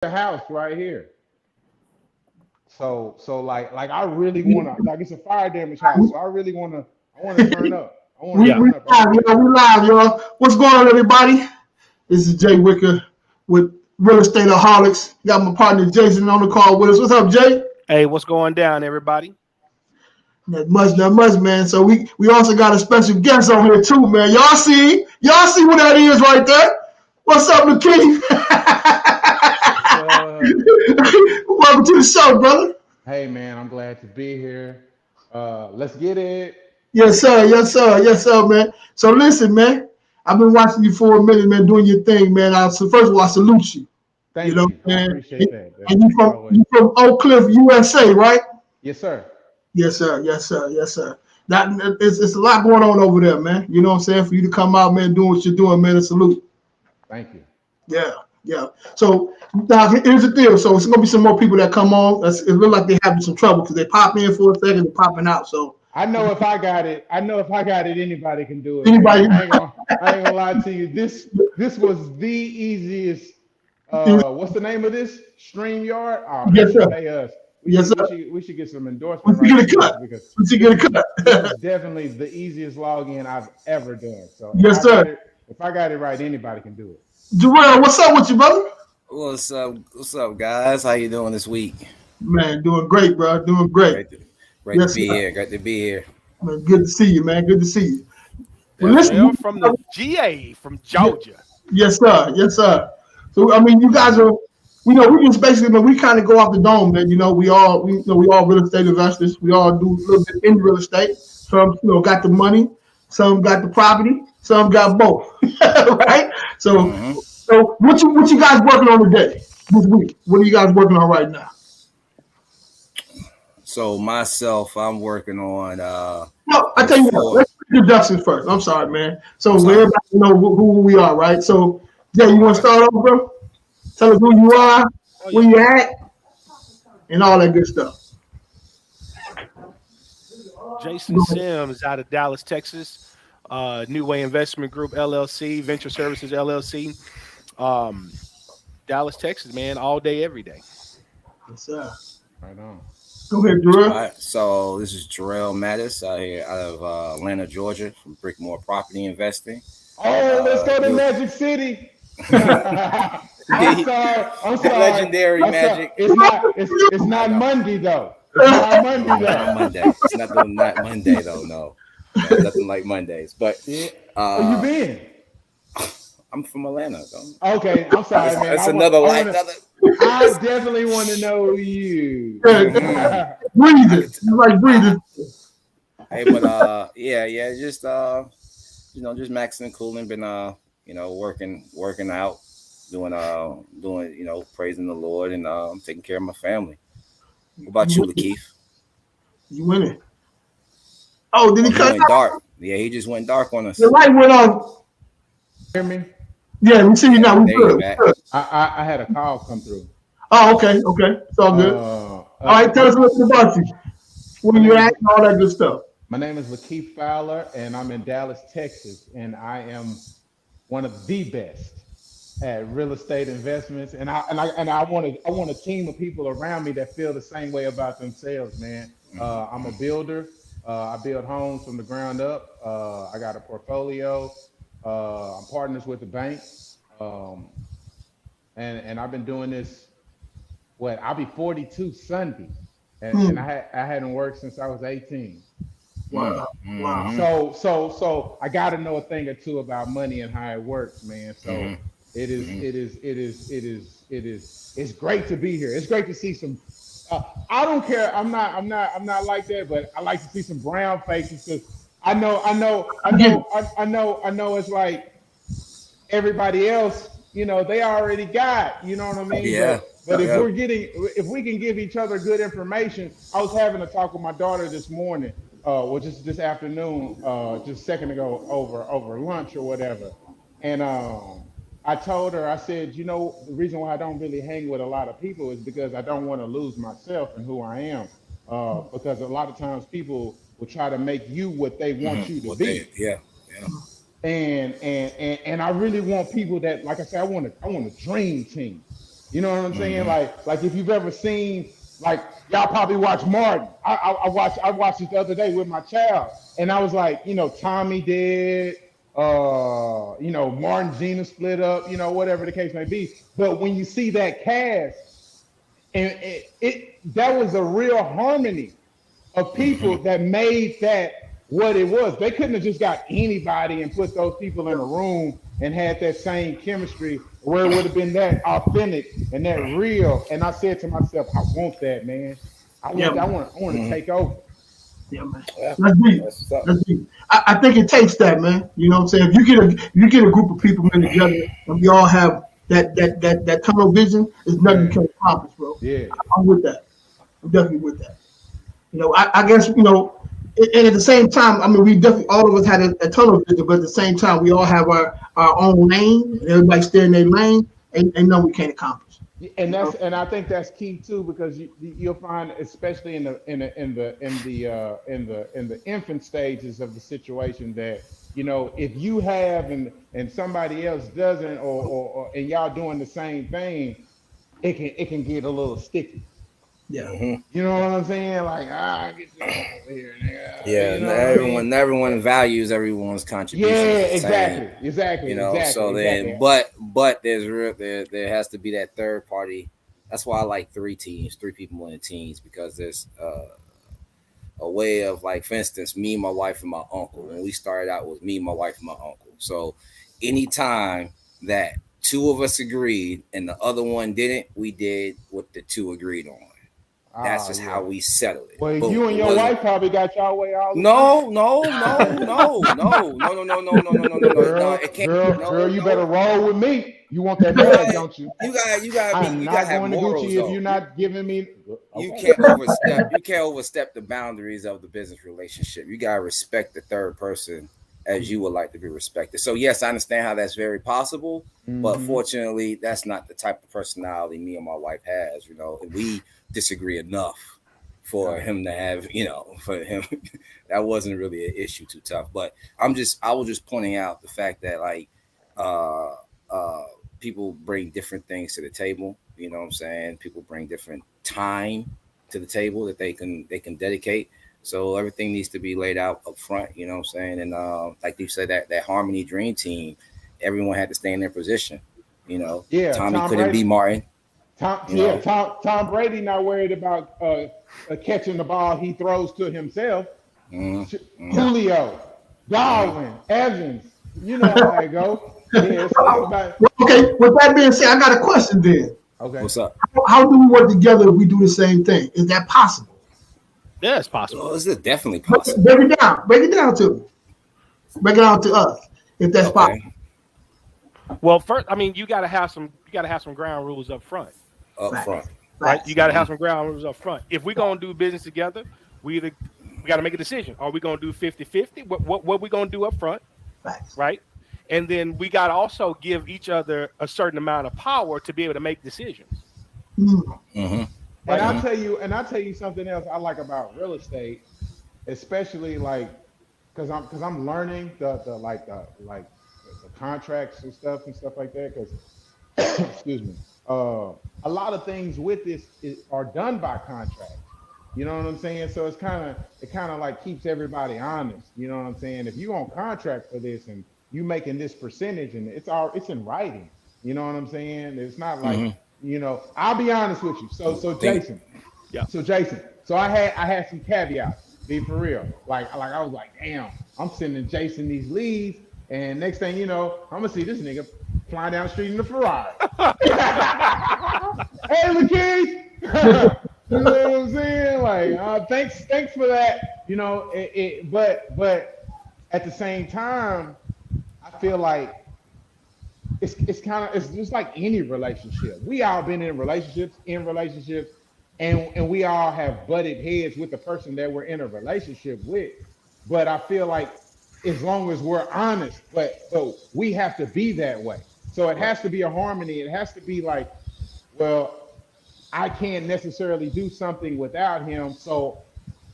the house right here. So like I really wanna like it's a fire damage house. So I wanna turn up. I wanna We Yeah. turn up. I live, wanna y'all. We live, y'all. What's going on, everybody? This is Jay Wicker with Real Estate Aholics. Got my partner Jason on the call with us. What's up, Jay? Hey, what's going down, everybody? Not much, man. So we also got a special guest on here too, man. Y'all see what that is right there? What's up, Lakeith? what's up? Welcome to the show, brother. Hey man, I'm glad to be here. Let's get it. Yes, sir. Yes, sir. Yes, sir, man. So listen, man. I've been watching you for a minute, man, doing your thing, man. So first of all, I salute you. You Thank know, you. I man. appreciate that. And That's always you from Oak Cliff, USA, right? yes, sir. Yes, sir. Yes, sir. Yes, sir. That it's a lot going on over there, man. You know what I'm saying? For you to come out, man, doing what you're doing, man, a salute. Thank you. Yeah, yeah. So now here's the deal. So it's gonna be some more people that come on. It looks like they're having some trouble because they pop in for a second, they're popping out. So I know if I got it, anybody can do it, anybody, man. I ain't gonna lie to you. This was the easiest. What's the name of this? StreamYard. Oh, they yes, should sir. pay us. Yes, sir. We should get some Once endorsement you rights get a for this cut, because once you this get a is this cut. is definitely the easiest login I've ever done. So Yes, sir. if I got it right, anybody can do it. Jarrell, what's up with you, brother? What's up? What's up, guys? How you doing this week? Man, doing great, bro. Doing great. Great to, great to Yes, be sir. here. Great to be here. Man, good to see you, man. Good to see you. Well, Definitely. listen. Well, from the GA from Georgia. Yes, sir. Yes, sir. So I mean, you guys are, we just basically, man, we kind of go off the dome, man. We all real estate investors. We all do a little bit in real estate. Some, got the money. Some got the property. Some got both. Right. So, hmm so what you guys working on today, this week? What are you guys working on right now? So myself, I'm working on No, I there's tell you what. four. Let's do introductions first. I'm sorry, man. So I'm sorry. everybody know who we are, right? So, Jay, you want to Okay. start off, bro? Tell us who you are, Oh where yeah. you at, and all that good stuff. Jason Sims out of Dallas, Texas. New Way Investment Group LLC, Venture Services LLC. Um, Dallas, Texas, man, all day, every day. Yes, sir. Right on. Go ahead, All Drew. right. So this is Jarrell Mattis out here out of Atlanta, Georgia, from Brickmore Property Investing. Oh, let's go to Do Magic City. I'm the sorry. I'm the sorry. legendary I'm sorry. Magic. It's I not know. Monday though. It's not No, Monday it's not though. Monday. It's not Monday though. No, no, nothing like Mondays. But Yeah. Where you uh, been? I'm from Atlanta. Though. Okay, I'm sorry, man. That's another I life. want to. Another. I definitely want to know you. Yeah, hmm breathe I it. could. You like I, breathing. hey, but yeah, just just maxing and cooling. Been working out, doing praising the Lord and taking care of my family. What about You you, winning. Lakeith? You winning. Oh, did Oh, he he cut went out? dark. Yeah, he just went dark on The us. light went on. Hear me? Yeah, we see you now. Yeah, We there you good. back. We good. I had a call come through. Oh, okay, okay. It's all good. All right, tell us a This little bit about you. my Where you name at is and all that good stuff. my name is Lakeith Fowler, and I'm in Dallas, Texas, and I am one of the best at real estate investments. I want a team of people around me that feel the same way about themselves, man. I'm a builder. I build homes from the ground up. I got a portfolio. I'm partners with the bank, um, and I've been doing this. What I'll be 42 Sunday, and Hmm. I hadn't worked since I was 18. Wow. Wow. Mm-hmm. So I got to know a thing or two about money and how it works, man. So Mm-hmm. Mm-hmm. it's great to be here. It's great to see some. I don't care. I'm not like that, but I like to see some brown faces because I get it. I know. It's like everybody else, they already got, you know what I mean? Yeah. But Yeah. if we can give each other good information, I was having a talk with my daughter this morning, just this afternoon, just a second ago over lunch or whatever, and I told her, I said, the reason why I don't really hang with a lot of people is because I don't want to lose myself and who I am, because a lot of times people will try to make you what they want you to What they? be, Yeah. Yeah. and I really want people that, like I said, I want a dream team. You know what I'm saying? Like if you've ever seen, like y'all probably watch Martin. I watched it the other day with my child, and I was like, Tommy did, Martin Gina split up, whatever the case may be. But when you see that cast, and that was a real harmony of people that made that what it was. They couldn't have just got anybody and put those people in a room and had that same chemistry where it would have been that authentic and that real. And I said to myself, I want that, man. I want to take over. Yeah, man. Yeah, That's deep. that's what's up. That's deep. I think it takes that, man. You know what I'm saying? If you get a group of people in together and we all have that tunnel vision, there's nothing you can accomplish, bro. Yeah. I'm with that. I'm definitely with that. I guess, and at the same time, I mean, we definitely, all of us had a tunnel vision, but at the same time, we all have our own lane, and everybody stay in their lane, and know we can't accomplish. And I think that's key too, because you'll find, especially in the infant stages of the situation, that if you have and somebody else doesn't, or and y'all doing the same thing, it can get a little sticky. Yeah. You know what I'm saying? Like, get you over here, nigga. Yeah, You know what I mean? everyone values everyone's contribution. Yeah, the same, exactly. So then, but there has to be that third party. That's why I like three people in the teams, because there's a way of, like, for instance, me, my wife, and my uncle. When we started out, with me, my wife, and my uncle. So anytime that two of us agreed and the other one didn't, we did what the two agreed on. That's just how we settled it. Well, you and your wife probably got y'all way all the No. Girl, you better roll with me. You want that bag, don't you? You got. I'm not going to Gucci if you're not giving me. You can't overstep the boundaries of the business relationship. You gotta respect the third person as you would like to be respected. So yes, I understand how that's very possible, but fortunately, that's not the type of personality me and my wife has. We disagree enough for him to have, for him, that wasn't really an issue too tough. But I was just pointing out the fact that, like, people bring different things to the table. You know what I'm saying? People bring different time to the table that they can dedicate. So everything needs to be laid out up front. You know what I'm saying? And like you said, that Harmony Dream Team, everyone had to stay in their position. Yeah, Tommy couldn't be Martin. Tom Brady not worried about catching the ball he throws to himself. Julio, Darwin, Evans, you know how I go. Yeah, Okay, with that being said, I got a question then. Okay. What's up? How do we work together if we do the same thing? Is that possible? Yeah, it's possible. Well, it's definitely possible. Break it down. Break it down to me. Break it down to us, if that's possible. Well, first, I mean, you got to have some ground rules up front. Right? You got to have some ground rules up front. If we're gonna do business together, we got to make a decision. Are we gonna do 50-50? What we gonna do up front? Right? And then we got to also give each other a certain amount of power to be able to make decisions. And I'll tell you something else I like about real estate, especially like because I'm learning the contracts and stuff like that. Because excuse me, a lot of things with this are done by contract. You know what I'm saying? So it kind of like keeps everybody honest. You know what I'm saying? If you on contract for this and you making this percentage and it's in writing. You know what I'm saying? It's not like I'll be honest with you. So Jason. Yeah. So Jason. So I had some caveats. Be for real. Like I was like, damn, I'm sending Jason these leads, and next thing you know, I'm gonna see this nigga flying down the street in the Ferrari. Hey, Lakeith. You know what I'm saying? Like, thanks for that. But at the same time, I feel like it's just like any relationship. We all been in relationships, and we all have butted heads with the person that we're in a relationship with. But I feel like as long as we're honest, so we have to be that way. So it has to be a harmony. It has to be like, well, I can't necessarily do something without him. So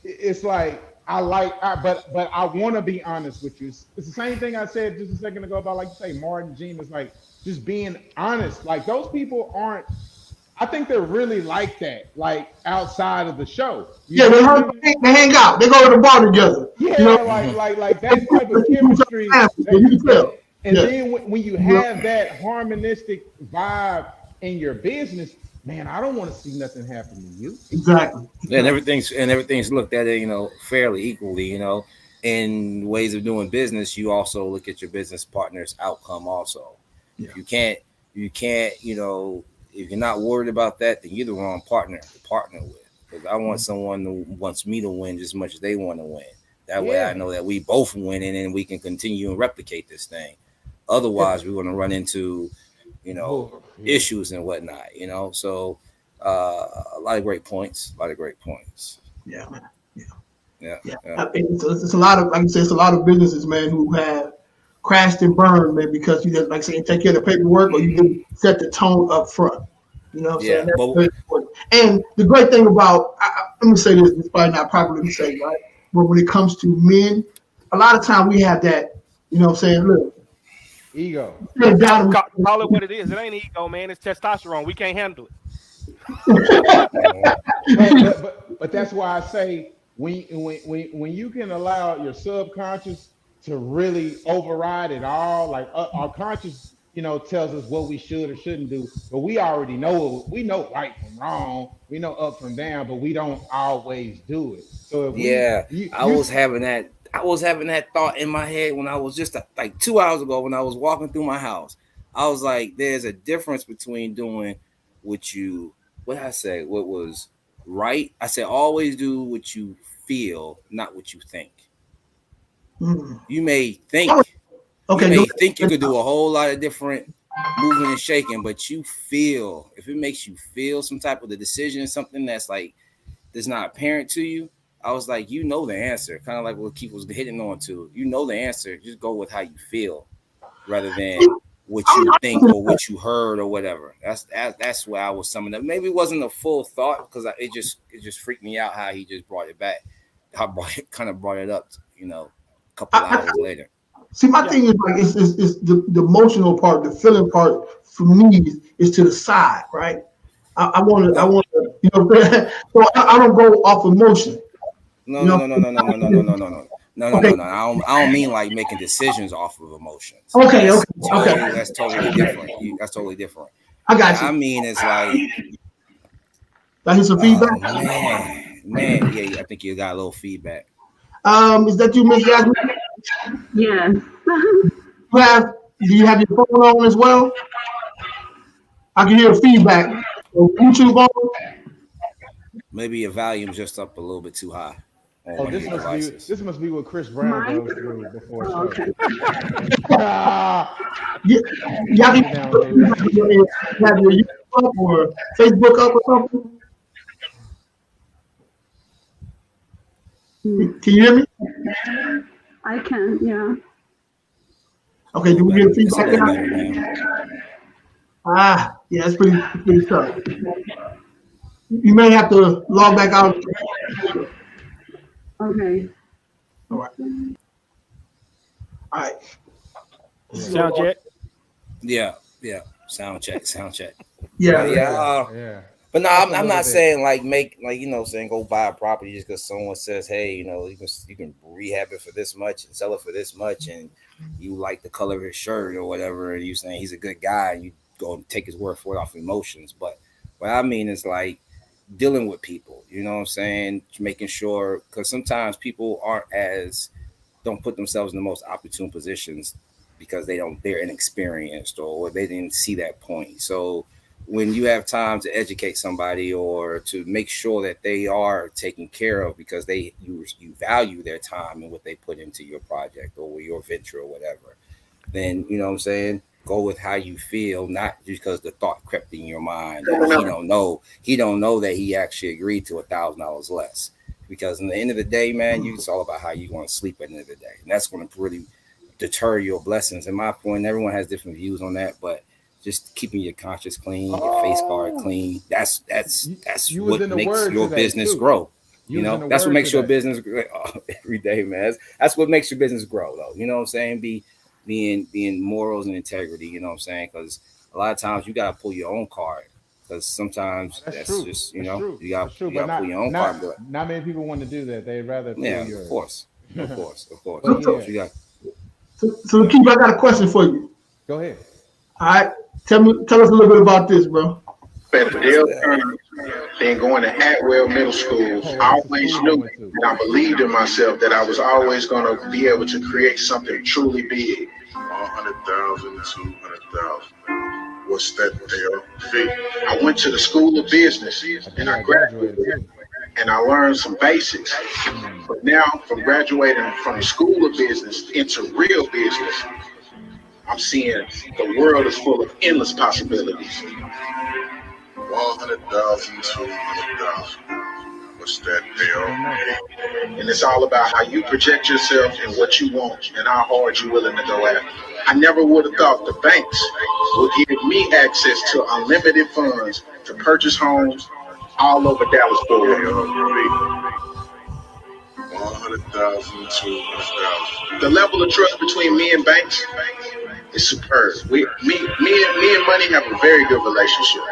it's like but I want to be honest with you. It's the same thing I said just a second ago about, like you say, Martin, Gene, is like just being honest. Like those people aren't I think they're really like that, like outside of the show. Yeah, they hang out. They go to the bar together. Yeah, like that type of chemistry. You can And, tell. and then when you have that harmonistic vibe in your business, man, I don't want to see nothing happen to you. Exactly. And everything's looked at it, fairly equally. In ways of doing business, you also look at your business partner's outcome also. Yeah. You can't, if you're not worried about that, then you're the wrong partner to partner with. Because I want someone who wants me to win just as much as they want to win. That way I know that we both win and then we can continue and replicate this thing. Otherwise, we're going to run into, issues and whatnot, So a lot of great points. Yeah, man. Yeah. It's a lot of, like you said, it's a lot of businesses, man, who have crashed and burned, man, because you just, like saying, take care of the paperwork or you didn't set the tone up front. You know what I'm saying? That's very important. And the great thing about, let me say this, it's probably not popular to say, right? But when it comes to men, a lot of time we have that, you know what I'm saying, look. Ego. Call it what it is. It ain't ego, man. It's testosterone. We can't handle it. but that's why I say when you can allow your subconscious to really override it all, like our conscious, tells us what we should or shouldn't do, but we already know. We know right from wrong. We know up from down, but we don't always do it. So I was having that thought in my head when I was just like 2 hours ago when I was walking through my house. I was like, there's a difference between doing what was right. I said, always do what you feel, not what you think. You may think you could do a whole lot of different moving and shaking, but you feel, if it makes you feel some type of the decision, something that's not apparent to you. I was like, the answer, kind of like what Keith was hitting on to. The answer. Just go with how you feel, rather than what you think or what you heard or whatever. That's where I was summing up. Maybe it wasn't a full thought because it just freaked me out how he just brought it back. How kind of brought it up, a couple hours later. See, my thing is like is the emotional part, the feeling part for me is to the side, right? I want to, so I don't go off emotion. No. I don't mean like making decisions off of emotions. Okay. That's totally different. That's totally different. I got you. I mean, it's like. I hear some feedback. Man, yeah. I think you got a little feedback. Is that you, Miss Jasmine? Yes. Do you have your phone on as well? I can hear feedback. YouTube on? Maybe your volume's just up a little bit too high. This must be what Chris Brown goes through before show. Okay. You have your YouTube up or Facebook up or something? Can you hear me? I can, yeah. Okay, do we hear feedback now? Yeah, it's pretty tough. You may have to log back out. Okay. All right. Sound check. Yeah. Sound check. Yeah. But no, I'm not saying saying go buy a property just because someone says, hey, you can rehab it for this much and sell it for this much, and you like the color of his shirt or whatever, and you saying he's a good guy, and you go and take his word for it off emotions. But what I mean is like dealing with people, you know what I'm saying? Making sure, because sometimes people don't put themselves in the most opportune positions because they're inexperienced or they didn't see that point. So when you have time to educate somebody or to make sure that they are taken care of because you value their time and what they put into your project or your venture or whatever, then you know what I'm saying, go with how you feel, not just because the thought crept in your mind that he don't know that he actually agreed to $1,000 less. Because in the end of the day, man, it's all about how you want to sleep at the end of the day, and that's going to really deter your blessings. In my point, everyone has different views on that, but just keeping your conscience clean, your face card clean. That's what makes your business grow. That's what makes your business grow every day, man. That's what makes your business grow, though. You know what I'm saying? Being morals and integrity. You know what I'm saying? Because a lot of times you gotta pull your own card because sometimes That's that's true. just That's true. you That's true. But got to pull your own card, but not many people want to do that. They'd rather yeah, pull of yours. course, of course, of course. But So, yeah, But you got so Keith, I got a question for you. go ahead. All right, tell us a little bit about this, bro. At Dale Turner, then going to Atwell Middle School, Oh, I that's the always school you knew went to. and I believed in myself that I was always going to be able to create something truly big. 100,000, 200,000. What's that there? Fee. I went to the School of Business I and did. I I graduated graduated too. and I learned some basics. Mm. But now, from graduating from the School of Business into real business, I'm seeing the world is full of endless possibilities. 100,000, 200,000. What's that I don't know. there? And it's all about how you project yourself and what you want and how hard you're willing to go after. I never would have thought the banks would give me access to unlimited funds to purchase homes all over Dallas Fort Worth. 100,000, 200,000. The level of trust between me and banks is superb. Me and money have a very good relationship.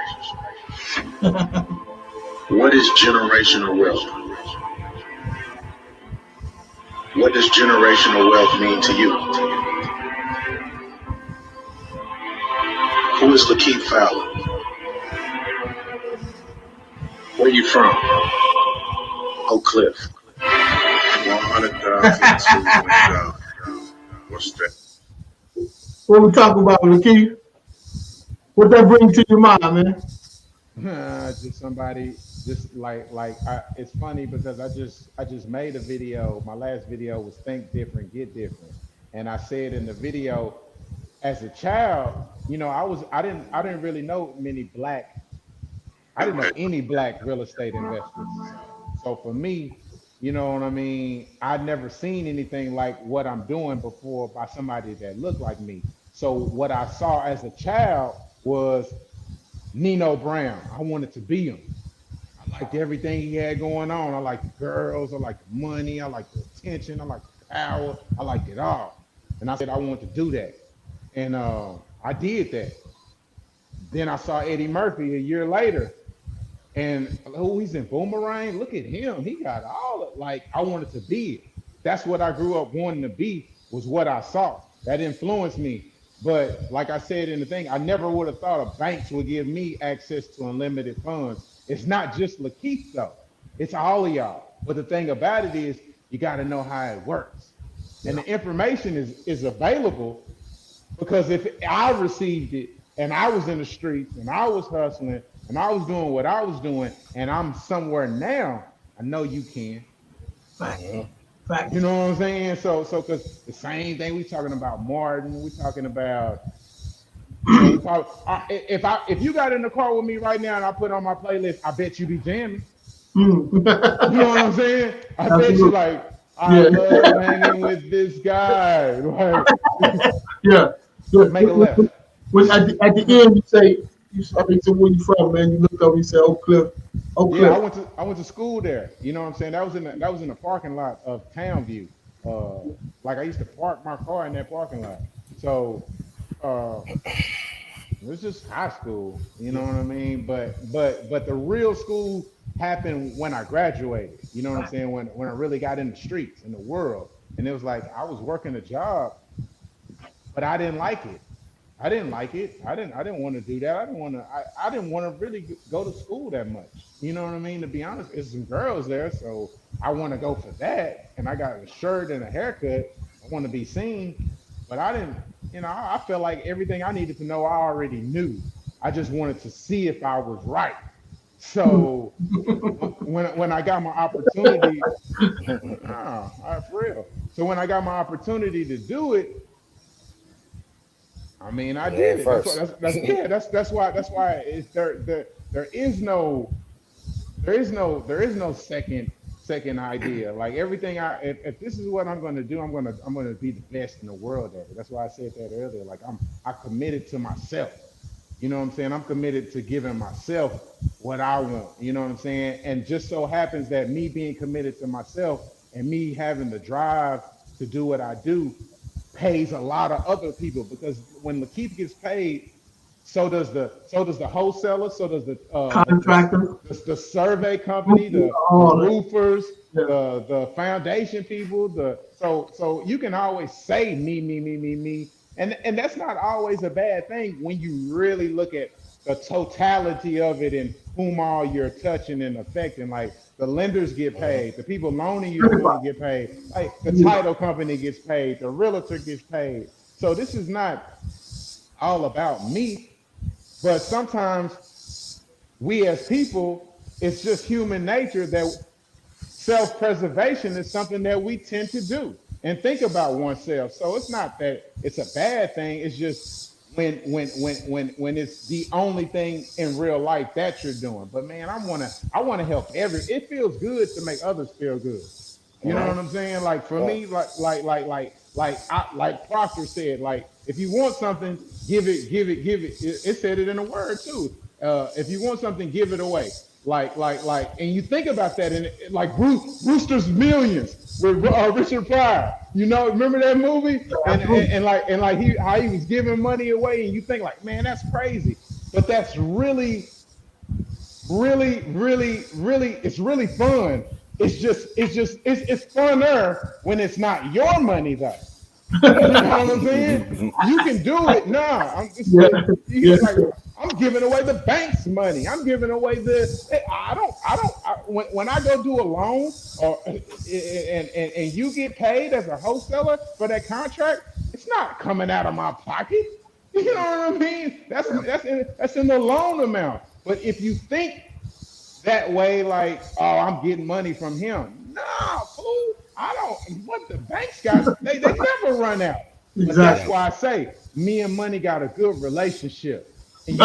What is generational wealth? What does generational wealth mean to you? Who is Lakeith Fowler? Where you from? Oak Cliff. 100,000. What's that? What we talking about, Keith? What that bring to your mind, man? Just somebody, just it's funny because I just made a video. My last video was think different, get different, and I said in the video, as a child, I didn't really know I didn't know any black real estate investors. So for me, you know what I mean, I'd never seen anything like what I'm doing before by somebody that looked like me. So what I saw as a child was Nino Brown. I wanted to be him. I liked everything he had going on. I liked the girls. I liked the money. I liked the attention. I liked the power. I liked it all. And I said I wanted to do that. And I did that. Then I saw Eddie Murphy a year later. And oh, he's in Boomerang. Look at him. He got all of, like I wanted to be it. That's what I grew up wanting to be, was what I saw. That influenced me. But like I said in the thing, I never would have thought a banks would give me access to unlimited funds. It's not just Lakeith though. It's all of y'all. But the thing about it is you got to know how it works. And the information is available, because if I received it and I was in the streets and I was hustling and I was doing what I was doing and I'm somewhere now, I know you can. Fact. You know what I'm saying? So because the same thing we talking about Martin, we talking about, if you got in the car with me right now and I put on my playlist, I bet you be jamming. You know what I'm saying? I bet you like, I love hanging with this guy. Like, Yeah. make a left. When at the end you say, I mean, so where you from, man? You look up, you say Oak Cliff. Oak Yeah, Cliff. I went to school there. You know what I'm saying? That was in the parking lot of Townview. Like I used to park my car in that parking lot. So uh, it was just high school. You know what I mean? But the real school happened when I graduated. You know what I'm saying? When I really got in the streets, in the world, and it was like I was working a job, but I didn't like it. I didn't like it. I didn't want to do that. I didn't want to really go to school that much. You know what I mean? To be honest, there's some girls there, so I want to go for that. And I got a shirt and a haircut. I want to be seen, but I didn't. I felt like everything I needed to know I already knew. I just wanted to see if I was right. So when I got my opportunity, for real. So when I got my opportunity to do it, I mean, I yeah, did it. first. That's why there is no second idea. Like everything if this is what I'm going to do, I'm going to be the best in the world at it. That's why I said that earlier. Like I committed to myself. You know what I'm saying? I'm committed to giving myself what I want. You know what I'm saying? And just so happens that me being committed to myself and me having the drive to do what I do pays a lot of other people, because when Lakeith gets paid, So does the wholesaler. So does Contractor. the survey company, the roofers, Yeah. the foundation people. So you can always say me, and that's not always a bad thing when you really look at the totality of it and whom all you're touching and affecting. Like the lenders get paid, the people loaning you the money get paid, like the title company gets paid, the realtor gets paid. So this is not all about me, but sometimes we as people, it's just human nature that self-preservation is something that we tend to do and think about oneself. So it's not that it's a bad thing. It's just when it's the only thing in real life that you're doing. But man, I wanna help it feels good to make others feel good. You know what I'm saying? Like for me, like Proctor said, like if you want something, give it. It said it in a word too. If you want something, give it away. And you think about that, and like Brewster's Millions with Richard Pryor. You know, remember that movie? And he how he was giving money away, and you think like, man, that's crazy. But that's really, it's really fun. It's funner when it's not your money though. You know what I'm saying? You can do it now. I'm giving away the bank's money. I'm giving away when I go do a loan or and you get paid as a wholesaler for that contract, it's not coming out of my pocket. You know what I mean? That's in the loan amount. But if you think that way, like, oh, I'm getting money from him. No, fool. I don't. What the banks got, they never run out. Exactly. But that's why I say me and money got a good relationship. And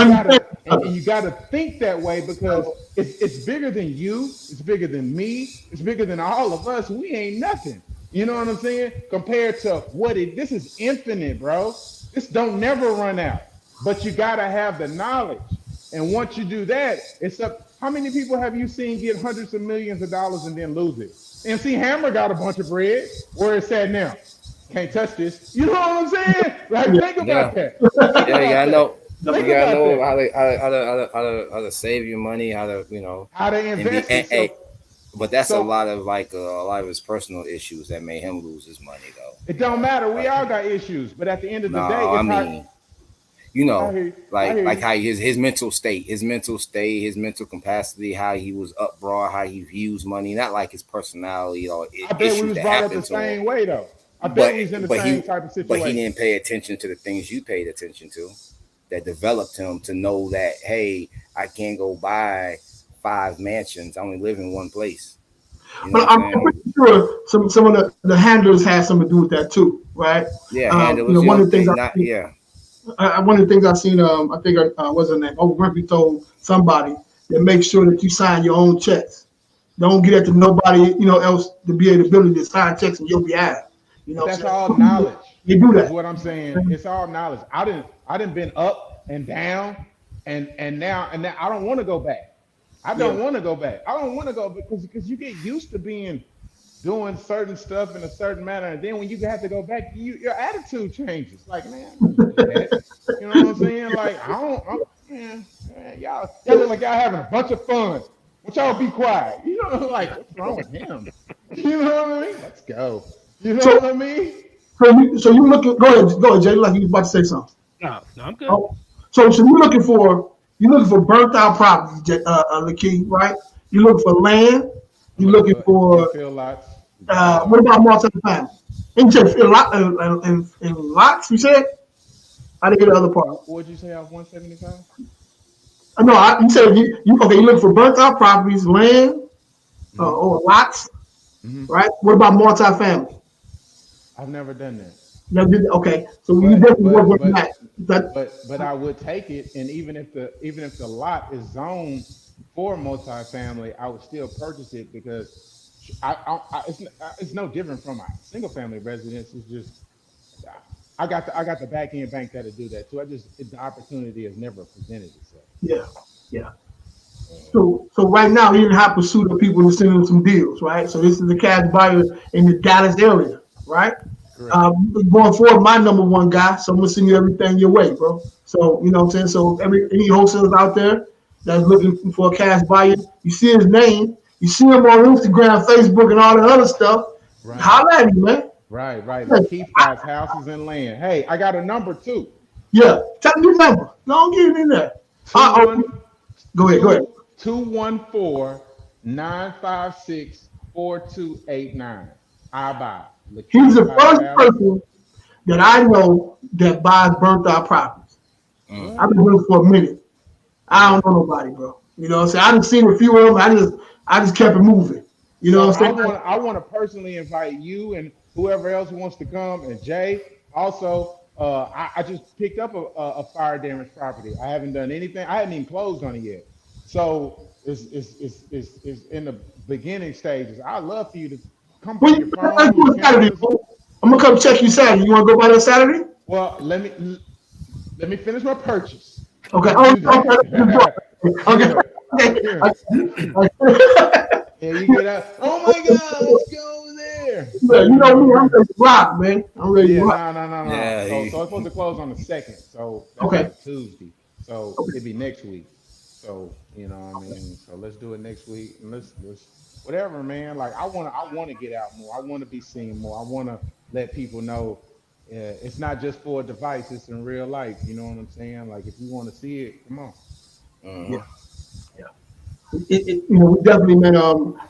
you gotta think that way because it's bigger than you, it's bigger than me, it's bigger than all of us. We ain't nothing. You know what I'm saying? Compared to this is infinite, bro. This don't never run out. But you gotta have the knowledge. And once you do that, it's up. How many people have you seen get hundreds of millions of dollars and then lose it? MC Hammer got a bunch of bread. Where it's at now? Can't touch this. You know what I'm saying? Like, think about that. I know. You gotta know how to save your money, how to invest it. But that's a lot of his personal issues that made him lose his money, though. It don't matter. We all got issues, but at the end of the day, how his mental state, his mental capacity, how he was upbrought, how he views money, not like his personality or I bet we was brought up the same way though. I bet he's in the same type of situation. But he didn't pay attention to the things you paid attention to that developed him to know that, hey, I can't go buy 5 mansions. I only live in one place. You know, but I'm pretty sure some of the handlers had something to do with that too, right? Yeah, handlers. One of the things one of the things I've seen, I think, what's her name? Grimpy told somebody that make sure that you sign your own checks. Don't get it to nobody, else to be able to sign checks on your behalf. That's all knowledge. You do that. That's what I'm saying. It's all knowledge. I didn't been up and down, and now I don't want to go back. I don't want to go back. I don't want to go because you get used to doing certain stuff in a certain manner, and then when you have to go back, your attitude changes. Like, man, I don't do that. You know what I'm saying? Like, man, y'all look like y'all having a bunch of fun. But y'all be quiet. You know, like, what's wrong with him? You know what I mean? Let's go. You know what I mean? So you looking? Go ahead, Jay. Like you was about to say something. No, I'm good. So you're looking for burnt out properties, Lakeith, right? You're looking for land. You're looking for field lots. What about multi-family? In lots, you said? I didn't get the other part. What would you say off 175? No, you said you look for burnt out properties, land, or lots, right? What about multi-family? I've never done that. Okay, so you definitely work with that. But I would take it, and even if the lot is zoned for multifamily, I would still purchase it because it's no different from my single family residence. It's just I got the back end bank that'll do that too. The opportunity has never presented itself. Yeah. So right now you're in hot pursuit of people to send them some deals, right? So this is the cash buyer in the Dallas area, right? Going forward, my number one guy. So I'm gonna send you everything your way, bro. So you know what I'm saying. So any wholesalers out there that's looking for a cash buyer, you see his name, you see him on Instagram, Facebook, and all that other stuff. Right. Holla at him, man. Right. The Keith buys houses and land. Hey, I got a number too. Yeah, tell me your number. Don't get it in there. Go ahead. 214-956-4289. I buy. He's the first person that I know that buys burnt out properties. I've been doing it for a minute. I don't know nobody, bro. You know what I'm saying? I done seen a few of them. I just kept it moving. You know what I'm saying? I want to personally invite you and whoever else wants to come, and Jay. Also, I just picked up a fire damage property. I haven't done anything. I haven't even closed on it yet. So it's in the beginning stages. I'd love for you to come bring your phone. Saturday, I'm gonna come check you Saturday. You want to go by that Saturday? Well, let me finish my purchase. Okay. Yeah, you get out. Oh my God, let's go over there. Yeah, you know me. I'm ready to rock, man. I'm ready to rock. No. Yeah, so it's supposed to close on the 2nd. So that's like Tuesday. So it'd be next week. So you know what I mean. So let's do it next week. And let's whatever, man. Like I wanna get out more. I wanna be seen more. I wanna let people know it's not just for a device. It's in real life. You know what I'm saying? Like if you want to see it, come on. Yeah. You know, we definitely, man.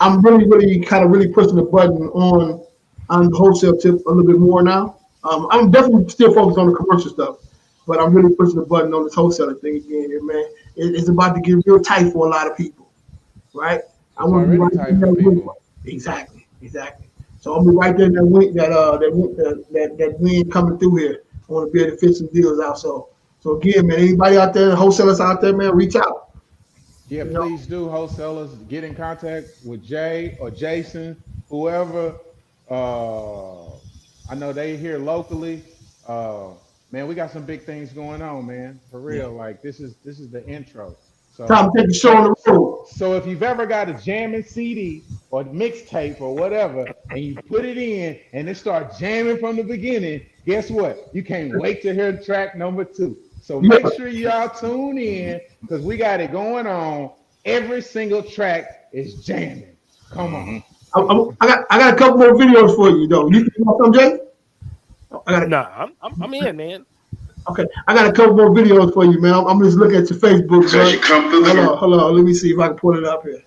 I'm really kind of pushing the button on the wholesale tip a little bit more now. I'm definitely still focused on the commercial stuff, but I'm really pushing the button on this wholesaler thing again, here, man. It's about to get real tight for a lot of people, right? I want to be right there. Exactly. So I'm gonna be right there in that wind coming through here. I want to be able to fit some deals out. So again, man, anybody out there, wholesalers out there, man, reach out. Yeah, please do, wholesalers. Get in contact with Jay or Jason, whoever. I know they here locally. Man, we got some big things going on, man. For real. Like this is the intro. So time to take the show on the road. So if you've ever got a jamming CD or mixtape or whatever, and you put it in and it starts jamming from the beginning, guess what? You can't wait to hear track number 2. So make sure y'all tune in because we got it going on. Every single track is jamming. Come on. I got a couple more videos for you though. You want some, Jay? I'm in, man. Okay, I got a couple more videos for you, man. I'm just looking at your Facebook. So you come through hold on. Let me see if I can pull it up here.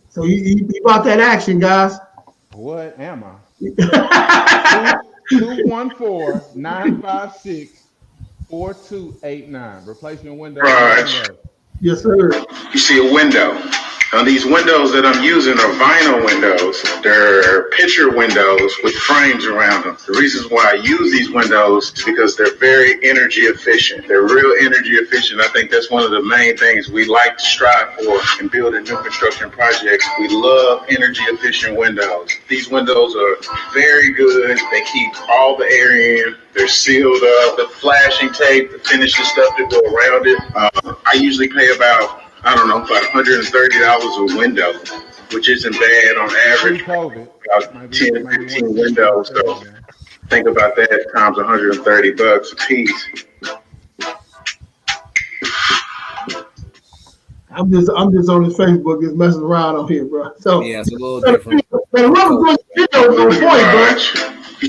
So you about that action, guys? What am I? 214-956-4289. Replacement window. Raj. Yes, sir. You see a window. Now these windows that I'm using are vinyl windows. They're picture windows with frames around them. The reasons why I use these windows is because they're very energy efficient. They're real energy efficient. I think that's one of the main things we like to strive for in building new construction projects. We love energy efficient windows. These windows are very good. They keep all the air in. They're sealed up. The flashing tape, the finishing stuff that go around it. I usually pay about $130 a window, which isn't bad on average. About 10, 15 windows. So think about that times $130 a piece. I'm just on this Facebook, just messing around on here, bro. So yeah, it's a little different.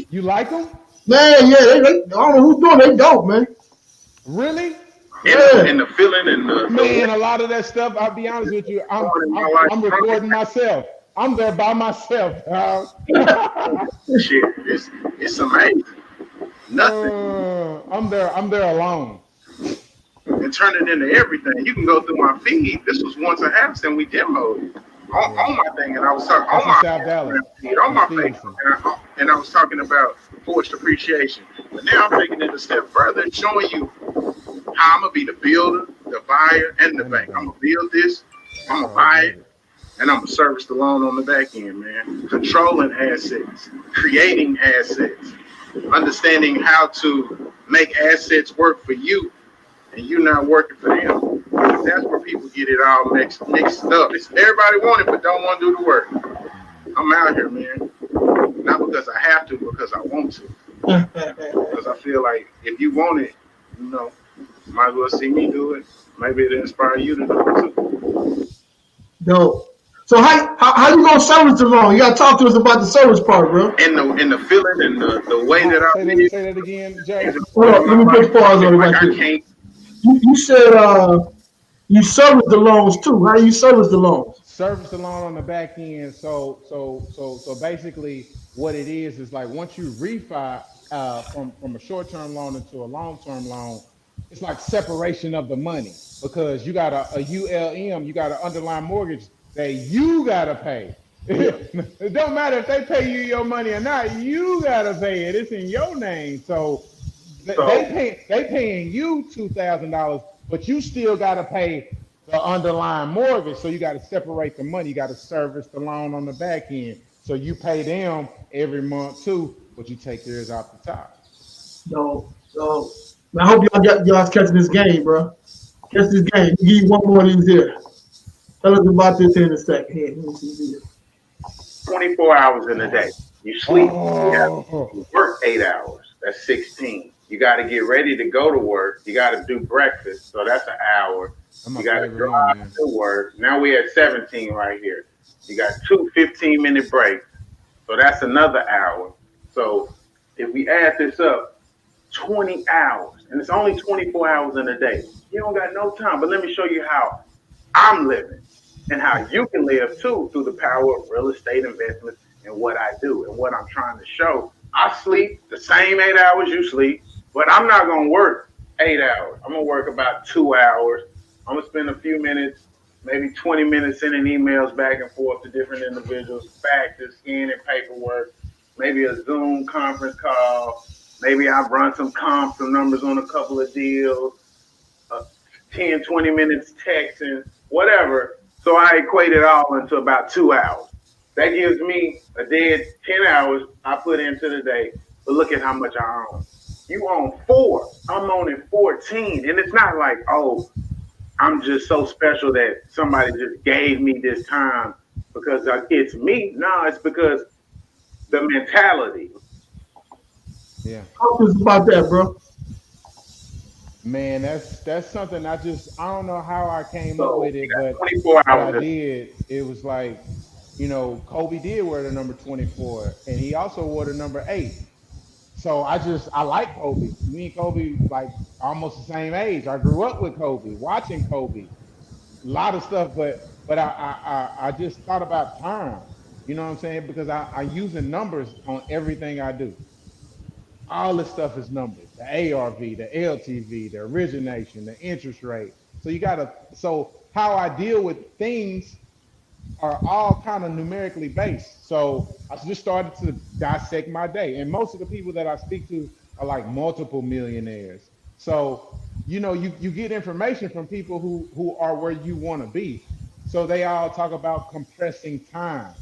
You like them? Man, yeah, they I don't know who's doing. They dope, man. Really? Yeah. And the feeling and the man, a lot of that stuff. I'll be honest with you. I'm recording myself. I'm there by myself. Shit, it's amazing. Nothing. I'm there alone. And turn it into everything. You can go through my feed. This was once a house, and we demoed on my thing, and I was talking on my Facebook, and I was talking about forced appreciation. But now I'm taking it a step further, showing you how I'm gonna be the builder, the buyer, and the bank. I'm gonna build this, I'm gonna buy it, and I'm gonna service the loan on the back end, man. Controlling assets, creating assets, understanding how to make assets work for you, and you not working for them. That's where people get it all mixed up. It's everybody want it, but don't want to do the work. I'm out here, man. because I have to, because I want to. Because I feel like if you want it, might as well see me do it. Maybe it'll inspire you to do it too. Dope. So how you gonna service the loan? You gotta talk to us about the service part, bro. And the feeling and the way that I live. Say that again, Jay. Hold on, let me put pause on it right there. You said you service the loans too. How do you service the loans? Service the loan on the back end. So basically, what it is like once you refi from a short term loan into a long term loan, it's like separation of the money because you got a ULM, you got an underlying mortgage that you gotta pay. It don't matter if they pay you your money or not. You gotta pay it. It's in your name. So they paying you $2,000, but you still gotta pay the underlying mortgage. So you got to separate the money. You got to service the loan on the back end. So you pay them every month too, but you take yours off the top. No. I hope y'all catching this game, bro. Catch this game. Give you one more of these here. Tell us about this in a second. Here, let me see this. 24 hours in a day. You sleep, you work 8 hours. That's 16. You got to get ready to go to work. You got to do breakfast. So that's an hour. You got to drive to work. Now we at 17 right here. You got 2 15-minute breaks. So that's another hour. So if we add this up, 20 hours. And it's only 24 hours in a day. You don't got no time. But let me show you how I'm living and how you can live too through the power of real estate investments and what I do and what I'm trying to show. I sleep the same 8 hours you sleep, but I'm not going to work 8 hours. I'm going to work about 2 hours. I'm going to spend a few minutes, maybe 20 minutes sending emails back and forth to different individuals, faxes, scanning paperwork, maybe a Zoom conference call. Maybe I run some comps, some numbers on a couple of deals, 10, 20 minutes texting, whatever. So I equate it all into about 2 hours. That gives me a dead 10 hours I put into the day. But look at how much I own. You own 4. I'm owning 14. And it's not like, oh, I'm just so special that somebody just gave me this time because it's me. No, it's because the mentality. Yeah. Talk to us about that, bro. Man, that's something I don't know how I came up with it, but 24 hours. what I did, it was like, Kobe did wear the number 24 and he also wore the number 8. So I like Kobe. Me and Kobe like almost the same age. I grew up with Kobe, watching Kobe, a lot of stuff, but I just thought about time. You know what I'm saying? Because I using numbers on everything I do. All this stuff is numbers. The ARV, the LTV, the origination, the interest rate. So how I deal with things are all kind of numerically based. So I just started to dissect my day. And most of the people that I speak to are like multiple millionaires. So, you get information from people who are where you want to be. So they all talk about compressing time.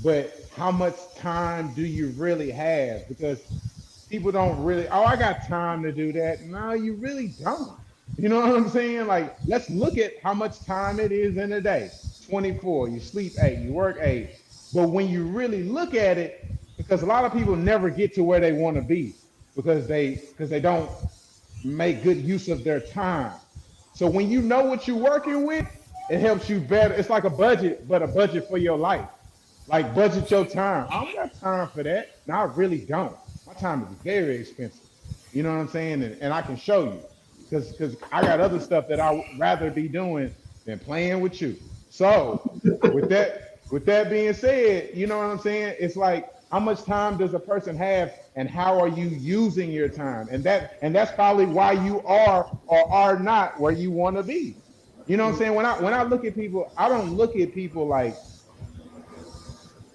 But how much time do you really have? Because people don't really, I got time to do that. No, you really don't. You know what I'm saying? Like, let's look at how much time it is in a day. 24, you sleep 8, you work 8. But when you really look at it, because a lot of people never get to where they want to be because they don't make good use of their time. So when you know what you're working with, it helps you better. It's like a budget, but a budget for your life. Like budget your time. I don't got time for that. No, I really don't. My time is very expensive. You know what I'm saying? And I can show you because I got other stuff that I would rather be doing than playing with you. So with that being said, you know what I'm saying? It's like how much time does a person have and how are you using your time? And that's probably why you are or are not where you want to be. You know what I'm saying? When I look at people, I don't look at people like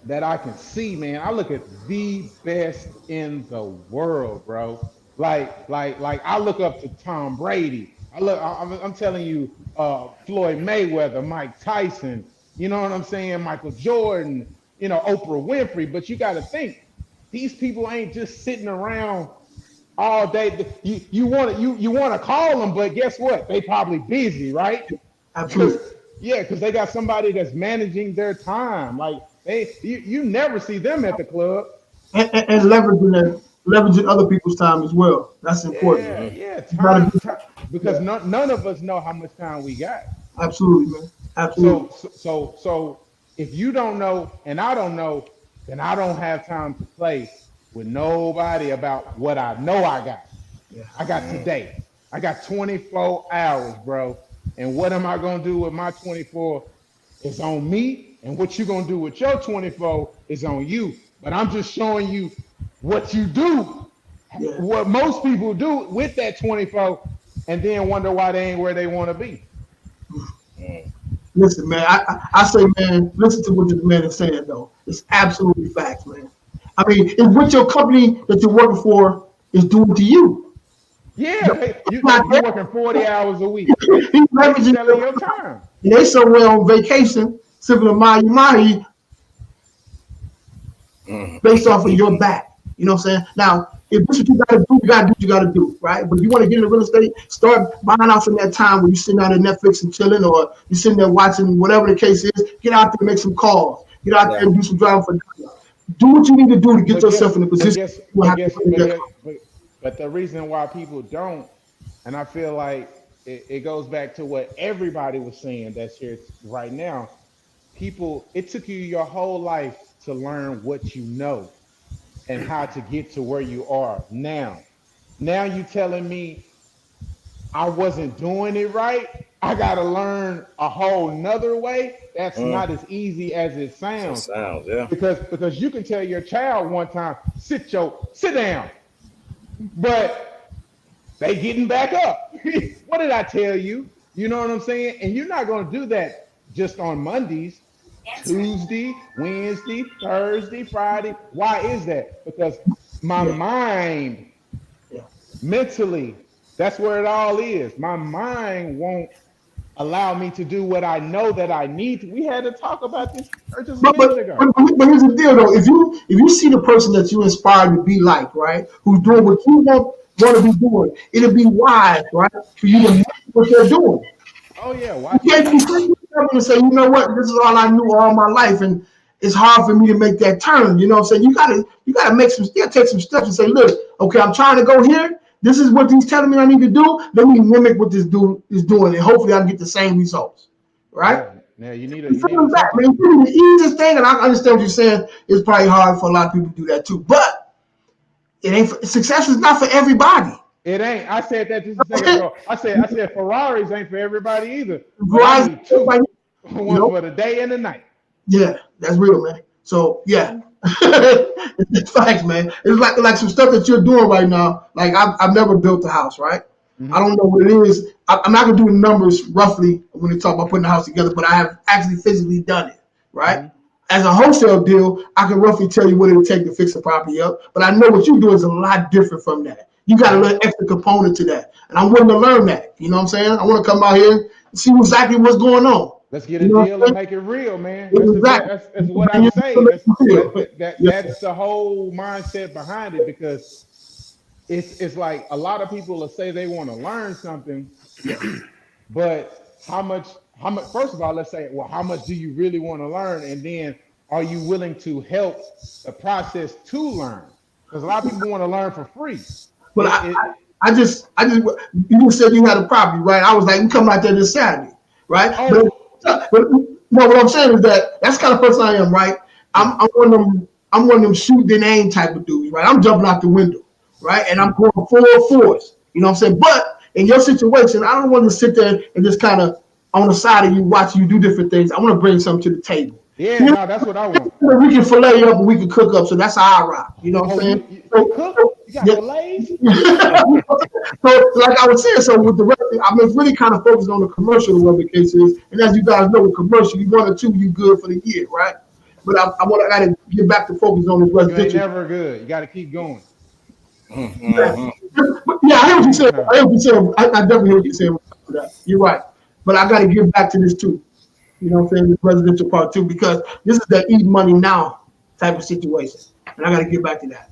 that I can see, man. I look at the best in the world, bro. Like I look up to Tom Brady. I'm telling you, Floyd Mayweather, Mike Tyson. You know what I'm saying? Michael Jordan. Oprah Winfrey. But you got to think, these people ain't just sitting around all day. You want to call them, but guess what? They probably busy, right? Absolutely. Because they got somebody that's managing their time. Like you never see them at the club. and leveraging other people's time as well. That's important. Yeah, You gotta time, because none of us know how much time we got. absolutely, man. Absolutely. So if you don't know and I don't know, then I don't have time to play with nobody about what I know I got. Yeah. I got today. I got 24 hours, bro. And what am I gonna do with my 24? It's on me, and what you gonna do with your 24 is on you. But I'm just showing you what you do, Yeah. what most people do with that 24, and then wonder why they ain't where they want to be. Listen, man. I say, man, listen to what this man is saying, though. It's absolutely facts, man. I mean, it's what your company that you're working for is doing to you. Yeah, you're Not that. working 40 hours a week. He's They leveraging selling your time. and they somewhere on vacation, sipping a mahi based off of your back. You know what I'm saying? Now, if this is what you gotta do, you gotta do what you gotta do, right? But if you want to get into real estate, start buying out from that time when you're sitting down at Netflix and chilling, or you're sitting there watching whatever the case is. Get out there and make some calls. Get out there and do some driving for. Do what you need to do to get yourself in a position. But the reason why people don't, and I feel like it goes back to what everybody was saying that's here right now. People, it took you your whole life to learn what you know and how to get to where you are now. Now you telling me I wasn't doing it right. I gotta learn a whole nother way. That's not as easy as it sounds. Yeah. Because you can tell your child one time, sit down, but they getting back up. What did I tell you? You know what I'm saying? And you're not gonna do that just on Mondays. Tuesday, Wednesday, Thursday, Friday. Why is that? Because my mind, mentally, that's where it all is. My mind won't allow me to do what I know that I need to. We had to talk about this just a minute ago. But here's the deal, though. If you see the person that you inspired to be like, right, who's doing what you want to be doing, it'll be wise, right, for you to know what they're doing. Oh yeah, you can't be sitting and say, you know what, this is all I knew all my life, and it's hard for me to make that turn. You know what I'm saying? You gotta take some steps and say, look, okay, I'm trying to go here. This is what he's telling me I need to do. Let me mimic what this dude is doing, and hopefully I can get the same results. Right? Yeah, you need a that, man. The easiest thing, and I understand what you're saying, it's probably hard for a lot of people to do that too. But it ain't success is not for everybody. It ain't. I said that just a second ago. I said Ferraris ain't for everybody either. But I need two. One for the day and the night. Yeah, that's real, man. So yeah. It's facts, man. It's like some stuff that you're doing right now. Like I've never built a house, right? I don't know what it is. I'm not gonna do the numbers roughly when they talk about putting the house together, but I have actually physically done it, right? As a wholesale deal, I can roughly tell you what it would take to fix the property up, but I know what you do is a lot different from that. You got a little extra component to that, and I'm willing to learn that. You know what I'm saying? I want to come out here and see exactly what's going on. Let's get a deal and make it real, man. That's what I say. That's the whole mindset behind it, because it's like a lot of people will say they want to learn something, but how much, first of all, let's say, well, how much do you really want to learn? And then are you willing to help the process to learn? Because a lot of people want to learn for free. But I just, you said you had a property, right? I was like, you come out there this Saturday, right? Oh. But no, what I'm saying is that's the kind of person I am, right? I'm one of them shoot then aim type of dudes, right? I'm jumping out the window, right? And I'm going full force. You know what I'm saying? But in your situation, I don't want to sit there and just kind of on the side of you watch you do different things. I want to bring something to the table. Yeah, no, that's what I want. We can fillet up and we can cook up, so that's how I rock. You know what I'm saying? You cook? You got fillets? So, like I was saying, so with the rest, I'm really kind of focused on the commercial, whatever the case is. And as you guys know, with commercial, you 1 or 2, you good for the year, right? But I got to get back to focus on this residential. You ain't never good. You got to keep going. Yeah, I hear what you're saying. I definitely hear what you're saying. You're right. But I got to get back to this too. You know what I'm saying? This residential part too, because this is that eat money now type of situation. And I got to get back to that.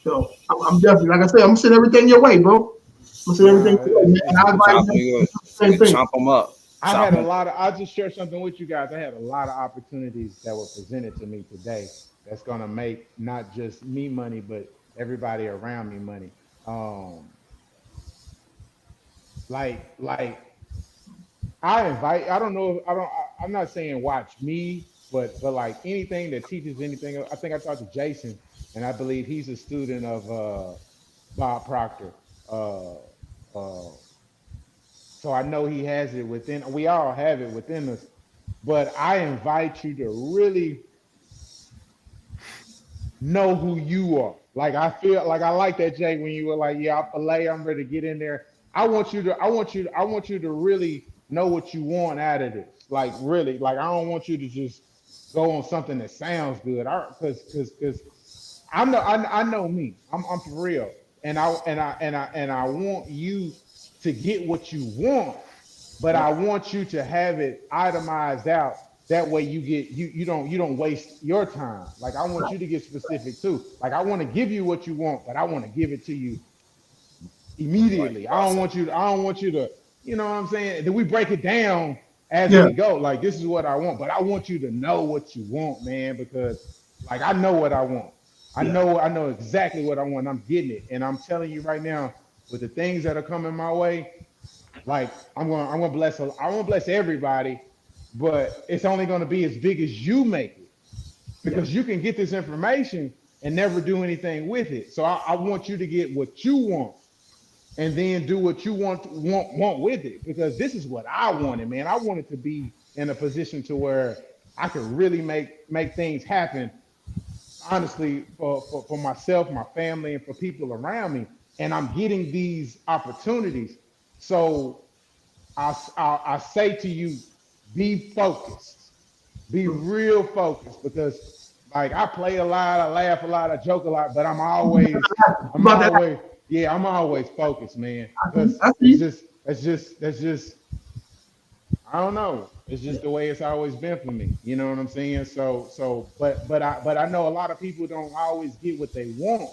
So I'm definitely, like I said, I'm gonna send everything your way, bro. I'm gonna send everything your way, man. And I invite chomp them up. I'll just share something with you guys. I had a lot of opportunities that were presented to me today. that's gonna make not just me money, but everybody around me money. Um, like I invite. I don't know. I don't. I'm not saying watch me, but like anything that teaches anything. I think I talked to Jason, and I believe he's a student of Bob Proctor. Uh, uh, so I know he has it within. We all have it within us. But I invite you to really know who you are. Like I feel like I like that, Jay, when you were like, yeah, I fillet, I'm ready to get in there. I want you to really know what you want out of this. Like really, like I don't want you to just go on something that sounds good. Because I know me. I'm for real. And I want you to get what you want, but I want you to have it itemized out. That way you don't waste your time. Like I want you to get specific too. Like I want to give you what you want, but I want to give it to you immediately. I don't want you to, you know what I'm saying? Then we break it down as Yeah. we go. Like this is what I want, but I want you to know what you want, man, because like I know what I want. I know exactly what I want. I'm getting it. And I'm telling you right now, with the things that are coming my way, like I'm gonna bless I want to bless everybody, but it's only gonna be as big as you make it. Because you can get this information and never do anything with it. So I want you to get what you want and then do what you want with it. Because this is what I wanted, man. I wanted to be in a position to where I could really make things happen, honestly, for myself, my family, and for people around me. And I'm getting these opportunities. So I say to you, be focused, be real focused, because like I play a lot, I laugh a lot, I joke a lot, but I'm always focused, man. Because I see. that's just I don't know. It's just the way it's always been for me. You know what I'm saying? But I know a lot of people don't always get what they want.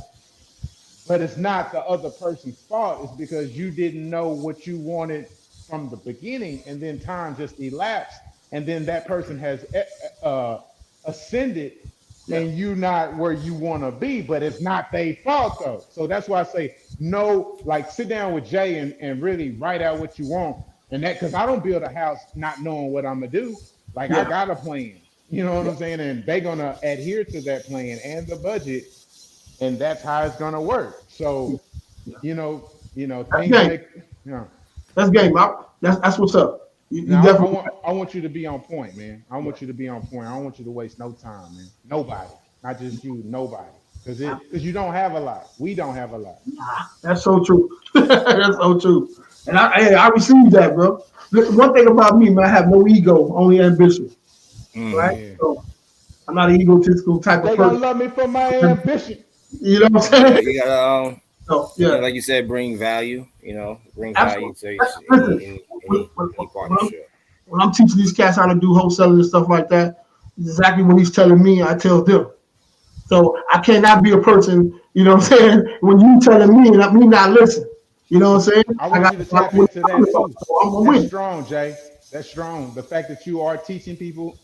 But it's not the other person's fault. It's because you didn't know what you wanted from the beginning, and then time just elapsed, and then that person has ascended, and you not where you want to be. But it's not their fault though. So that's why I say no. Like sit down with Jay and really write out what you want, and that because I don't build a house not knowing what I'm gonna do. Like I got a plan. You know what I'm saying? And they're gonna adhere to that plan and the budget, and that's how it's gonna work. So, things game. make That's game. That's what's up. You now definitely. I want you to be on point, man. I want you to be on point. I don't want you to waste no time, man. Nobody, not just you, nobody, because you don't have a lot. We don't have a lot. That's so true. That's so true. And I received that, bro. Look, one thing about me, man, I have no ego, only ambition. Right? Yeah. So I'm not an egotistical type of They gonna person. love me for my ambition. You know what I'm Yeah, saying? you gotta So like you said, bring value. Bring value absolutely. to Listen, any partnership. when I'm teaching these cats how to do wholesaling and stuff like that, exactly what he's telling me, I tell them. So I cannot be a person, you know what I'm saying, when you telling me and me not listen. You know what I'm saying? I want you to tap into that too. So I'm That's winning. strong, Jay. That's strong. The fact that you are teaching people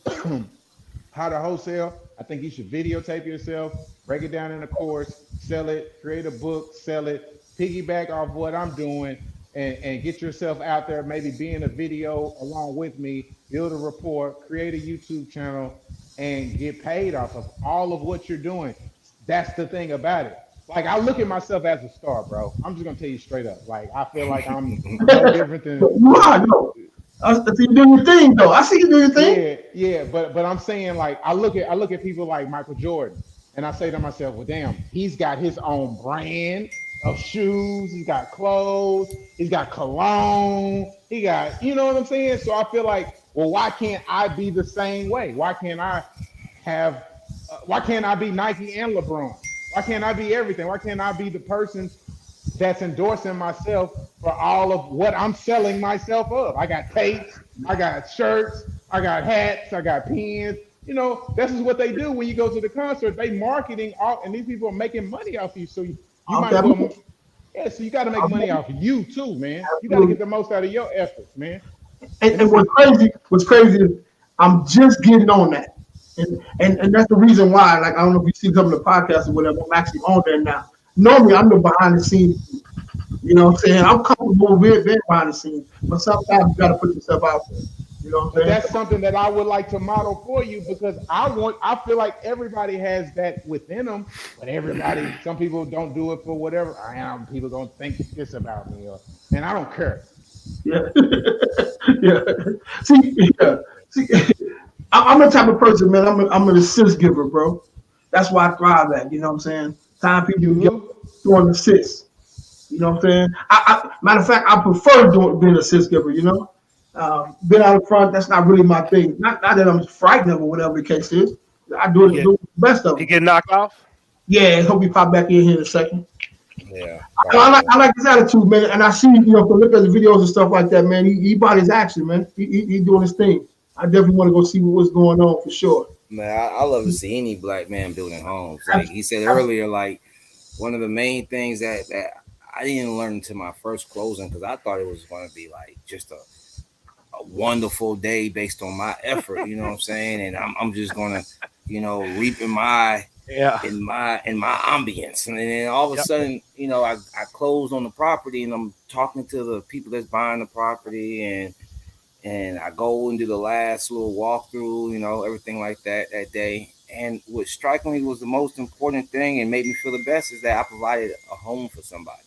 how to wholesale, I think you should videotape yourself, break it down in a course, sell it, create a book, sell it, piggyback off what I'm doing, and get yourself out there, maybe be in a video along with me, build a rapport, create a YouTube channel, and get paid off of all of what you're doing. That's the thing about it. Like I look at myself as a star, bro. I'm just gonna tell you straight up. Like I feel like I'm no different than You are, no. I see you doing your thing, though. I see you doing your thing. yeah. But I'm saying like I look at people like Michael Jordan, and I say to myself, well, damn, he's got his own brand of shoes. He's got clothes. He's got cologne. He got, you know what I'm saying? So I feel like, well, why can't I be the same way? Why can't I have? Why can't I be Nike and LeBron? Why can't I be everything? Why can't I be the person that's endorsing myself for all of what I'm selling myself of? I got tapes, I got shirts, I got hats, I got pins. This is what they do when you go to the concert. They marketing all, and these people are making money off you. So you might as well, yeah. So you got to make money off of you too, man. You got to get the most out of your efforts, man. And what's crazy is I'm just getting on that. And that's the reason why. Like, I don't know if you see some of the podcasts or whatever. I'm actually on there now. Normally, I'm the behind the scenes. You know what I'm saying? I'm comfortable with being behind the scenes, but sometimes you got to put yourself out there. You know what I'm But saying? that's something that I would like to model for you because I feel like everybody has that within them, but some people don't do it for whatever. People don't think this about me, and I don't care. Yeah. Yeah. See, I'm the type of person, man. I'm an assist giver, bro. That's why I thrive at. You know what I'm saying? Time people You together, who? doing assist. You know what I'm saying? Matter of fact, I prefer being an assist giver. You know, being out in front, that's not really my thing. Not that I'm frightened of or whatever the case is. I do it, do the best of He it. get knocked off. Yeah, hope he pop back in here in a second. Yeah. I like his attitude, man, and I see, you know, if I look at the videos and stuff like that, man, he bought his action, man. He doing his thing. I definitely want to go see what's going on for sure. Man, I love to see any black man building homes. Like he said earlier, like one of the main things that I didn't learn until my first closing because I thought it was going to be like just a wonderful day based on my effort. You know what I'm saying? And I'm just gonna, reap in my ambience. And then all of a sudden, I closed on the property and I'm talking to the people that's buying the property and I go and do the last little walkthrough, everything like that day. And what strikingly was the most important thing and made me feel the best is that I provided a home for somebody.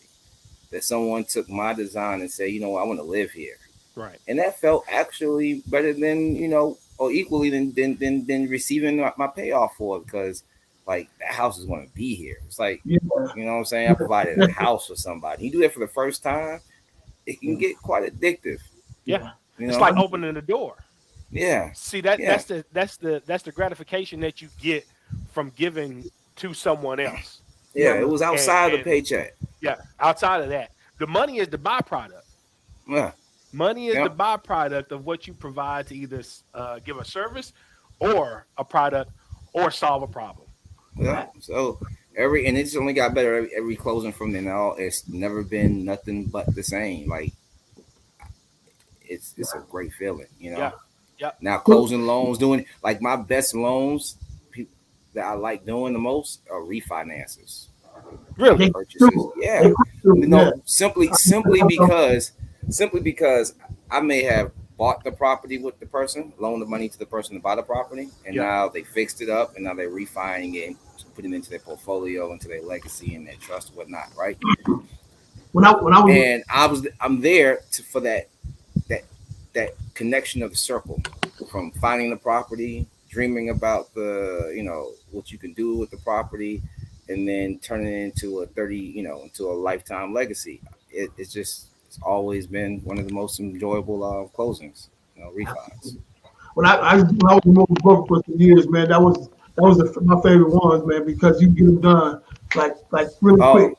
That someone took my design and said, I want to live here. Right. And that felt actually better than, or equally than receiving my payoff for it because like that house is going to be here. It's like, you know what I'm saying? I provided a house for somebody. You do that for the first time, it can get quite addictive. Yeah. It's like opening the door. Yeah. See that's the gratification that you get from giving to someone else. Yeah, it was outside of the paycheck. Yeah, outside of that. The money is the byproduct. Yeah. Money is the byproduct of what you provide to either give a service or a product or solve a problem. Yeah. So and it's only got better every closing from then on. It's never been nothing but the same. Like it's a great feeling, Yeah. Now closing loans, doing like my best loans that I like doing the most are refinances. Really? Purchases. Yeah. Simply because I may have bought the property with the person, loaned the money to the person to buy the property, and now they fixed it up and now they're refining it and putting it into their portfolio, into their legacy and their trust, whatnot, right? I'm there for that connection of the circle from finding the property, dreaming about the what you can do with the property, and then turning it into into a lifetime legacy. It's always been one of the most enjoyable closings, refis. When I was a mortgage broker for some years, man, that was my favorite ones, man, because you get them done like really quick.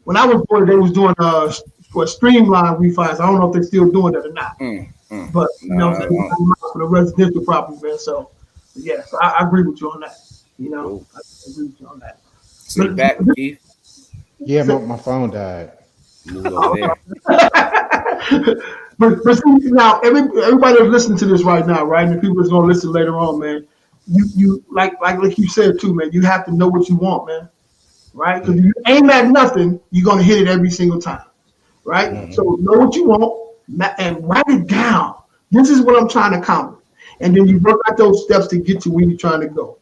When I was doing, they was doing for streamlined refis. I don't know if they're still doing that or not. But for the residential property, man. So yes, I agree with you on that. I agree with you on that. See back, Keith. Yeah, my phone died. Move over there. but see, now everybody that's listening to this right now, right, and the people that's gonna listen later on, man, you like you said too, man. You have to know what you want, man. Right? Because if you aim at nothing, you're gonna hit it every single time. Right? Mm-hmm. So know what you want and write it down. This is what I'm trying to accomplish. And then you work out those steps to get to where you're trying to go.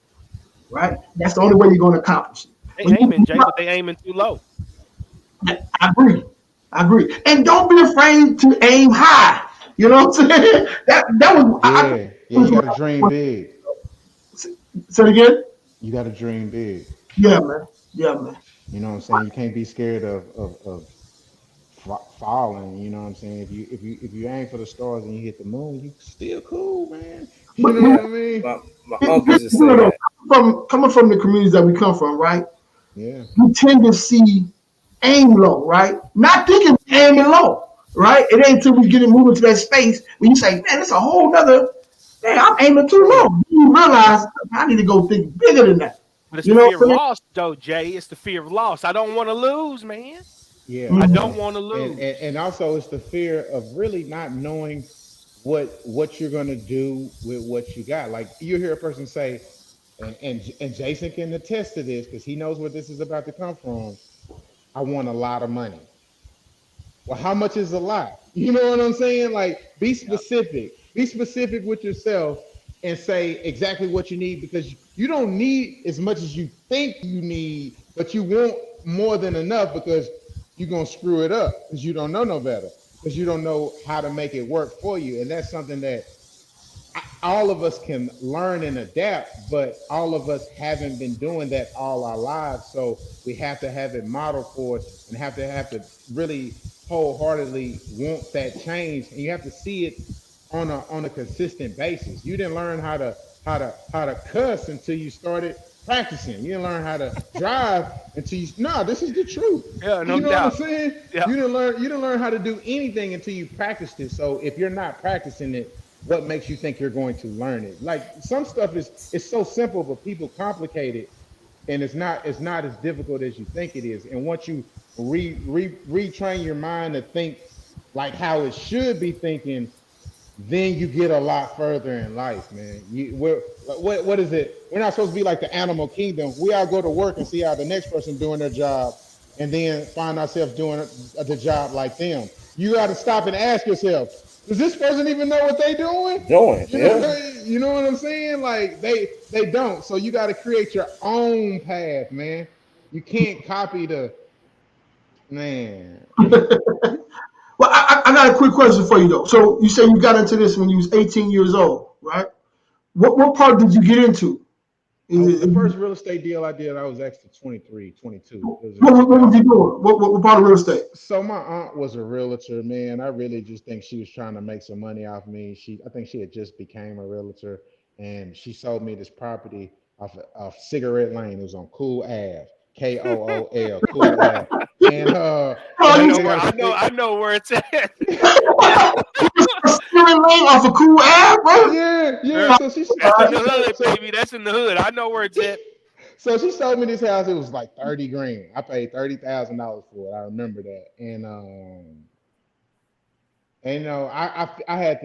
Right? That's the only way you're gonna accomplish it. They aiming, Jay, but they aiming too low. I agree. And don't be afraid to aim high. You know what I'm saying? That was you gotta dream big. Say it again? You gotta dream big. Yeah, man. You know what I'm saying? You can't be scared of falling. You know what I'm saying? If you aim for the stars and you hit the moon, you still cool, man. You know what I mean? My uncle just said that. Coming from the communities that we come from, right? Yeah. You tend to see aim low, right? Not thinking aiming low, right? It ain't until we get it moving to that space when you say, man, it's a whole nother. Man, I'm aiming too low. You realize I need to go think bigger than that. But it's the fear of loss, though, Jay. It's the fear of loss. I don't want to lose, man. Yeah, I don't want to lose. And also it's the fear of really not knowing what you're gonna do with what you got. Like you hear a person say, and Jason can attest to this because he knows where this is about to come from. I want a lot of money. Well, how much is a lot? You know what I'm saying? Like, be Yeah. specific. Be specific with yourself and say exactly what you need because you don't need as much as you think you need, but you want more than enough because you're gonna screw it up because you don't know no better because you don't know how to make it work for you, and that's something that all of us can learn and adapt, but all of us haven't been doing that all our lives. So we have to have it modeled for us and have to really wholeheartedly want that change. And you have to see it on a consistent basis. You didn't learn how to cuss until you started practicing. You didn't learn how to drive until you no, this is the truth. Yeah, no You know what I'm doubt. saying? Yeah. You didn't learn how to do anything until you practiced it. So if you're not practicing it, what makes you think you're going to learn it? Like some stuff is it's so simple, but people complicate it, and it's not as difficult as you think it is. And once you retrain your mind to think like how it should be thinking, then you get a lot further in life, man. What is it? We're not supposed to be like the animal kingdom. We all go to work and see how the next person doing their job, and then find ourselves doing the job like them. You got to stop and ask yourself, does this person even know what they doing? Doing, You yeah. know, you know what I'm saying? Like they don't. So you got to create your own path, man. You can't copy the man. Well, I got a quick question for you though. So you say you got into this when you was 18 years old, right? What part did you get into? The Is first real estate deal I did, I was actually 23, 22. It was in what was 2000. you doing? What part of real estate? So my aunt was a realtor, man. I really just think she was trying to make some money off me. I think she had just became a realtor, and she sold me this property off Cigarette Lane. It was on Cool Ave, Kool, Cool Ave, and Oh, I you know they where got I know a I know where it's at. steering lane off a cool ass, bro. yeah. Yeah. So she That's so in she the sold hood, so baby. That's in the hood. I know where it's at. so she sold me this house. It was like 30 grand. I paid $30,000 for it. I remember that, and I had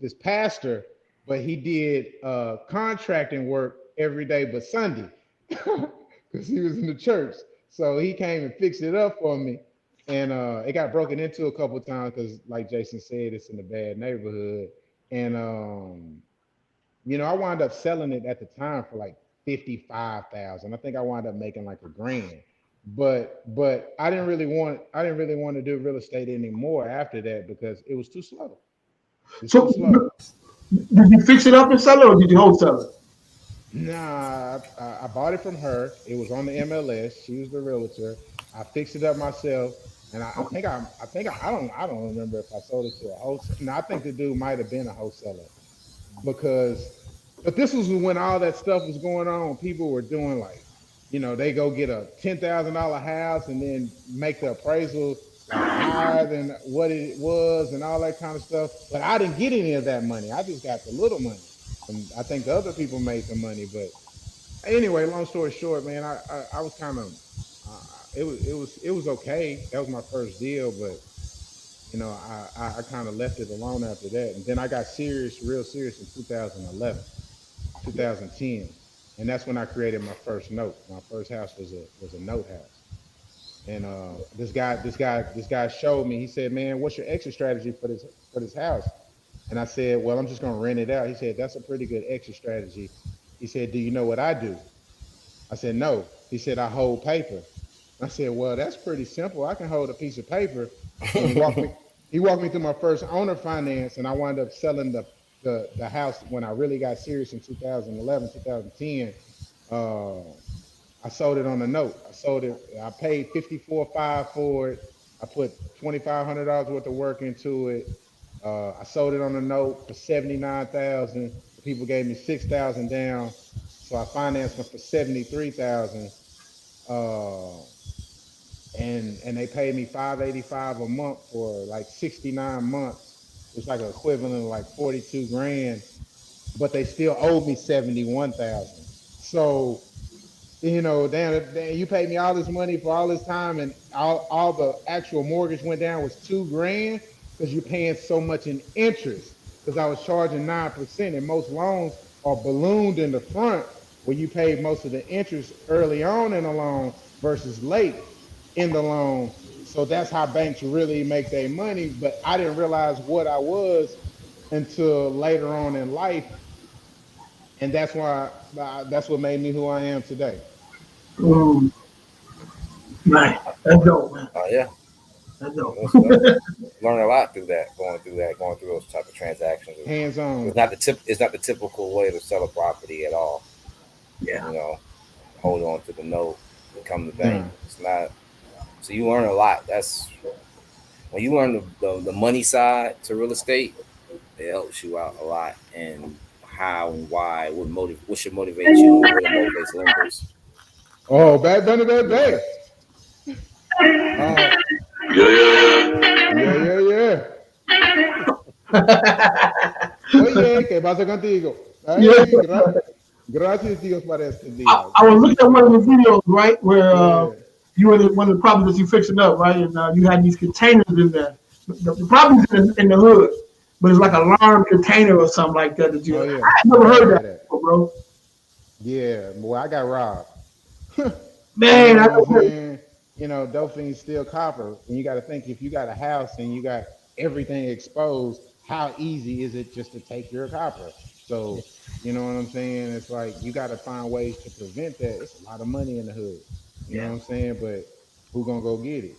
this pastor, but he did contracting work every day but Sunday because he was in the church. So he came and fixed it up for me, and it got broken into a couple of times because, like Jason said, it's in a bad neighborhood, and I wound up selling it at the time for like 55,000. I think I wound up making like a grand. But I didn't really want to do real estate anymore after that because it was too slow. It's too So slow. did you fix it up and sell it, or did you wholesale it? Nah, I bought it from her. It was on the MLS. She was the realtor. I fixed it up myself, and I think I don't remember if I sold it to a wholesale. No, I think the dude might have been a wholesaler because but this was when all that stuff was going on. People were doing like, they go get a $10,000 house and then make the appraisal like higher than what it was and all that kind of stuff. But I didn't get any of that money. I just got the little money. And I think the other people made the money. But anyway, long story short, man, I was kind of it was okay. That was my first deal, but I kind of left it alone after that. And then I got serious, real serious in 2011. 2010, and that's when I created my first note. My first house was a note house, and this guy showed me. He said, "Man, what's your exit strategy for this house?" And I said, "Well, I'm just gonna rent it out." He said, "That's a pretty good exit strategy." He said, "Do you know what I do?" I said, "No." He said, "I hold paper." I said, "Well, that's pretty simple. I can hold a piece of paper." And he walked me through my first owner finance, and I wound up selling the house when I really got serious in 2011, 2010. Uh, I sold it on a note. I sold it. I paid 54.5 for it. I put $2,500 worth of work into it. I sold it on a note for 79,000. The people gave me 6,000 down, so I financed them for 73,000. Uh, and they paid me 585 a month for like 69 months. It's like an equivalent of like 42 grand, but they still owed me 71,000. So, damn, you paid me all this money for all this time, and all the actual mortgage went down was 2 grand. because you're paying so much in interest. Because I was charging 9%, and most loans are ballooned in the front where you pay most of the interest early on in the loan versus late in the loan. So that's how banks really make their money. But I didn't realize what I was until later on in life, and that's what made me who I am today. Mm, right. That's dope, man. Oh yeah, That's dope. learn a lot through that, going through those type of transactions. Hands on. It's not the typical way to sell a property at all. Yeah. You know, hold on to the note and come to bank. Yeah. It's not. So you learn a lot. That's when you learn the money side to real estate. It helps you out a lot, and how and why, what should motivate you, and what motivates lenders. Oh, bad, done it, bad. Yeah. Oye, ¿qué pasa contigo? Ay, Yeah. gracias Dios para este día. I was looking at one of the videos, right, where Yeah. you were one of the properties you fixing up, right, and you had these containers in there. The property's in the hood, but it's like an alarm container or something like that. That you, Oh, yeah. I never heard that before, bro. Yeah, boy, I got robbed. Man, You know I what I'm don't know. saying? You know, dope fiends steal copper, and you got to think if you got a house and you got everything exposed, how easy is it just to take your copper? So, you know what I'm saying? It's like you got to find ways to prevent that. It's a lot of money in the hood. You know what I'm saying? But who gonna go get it?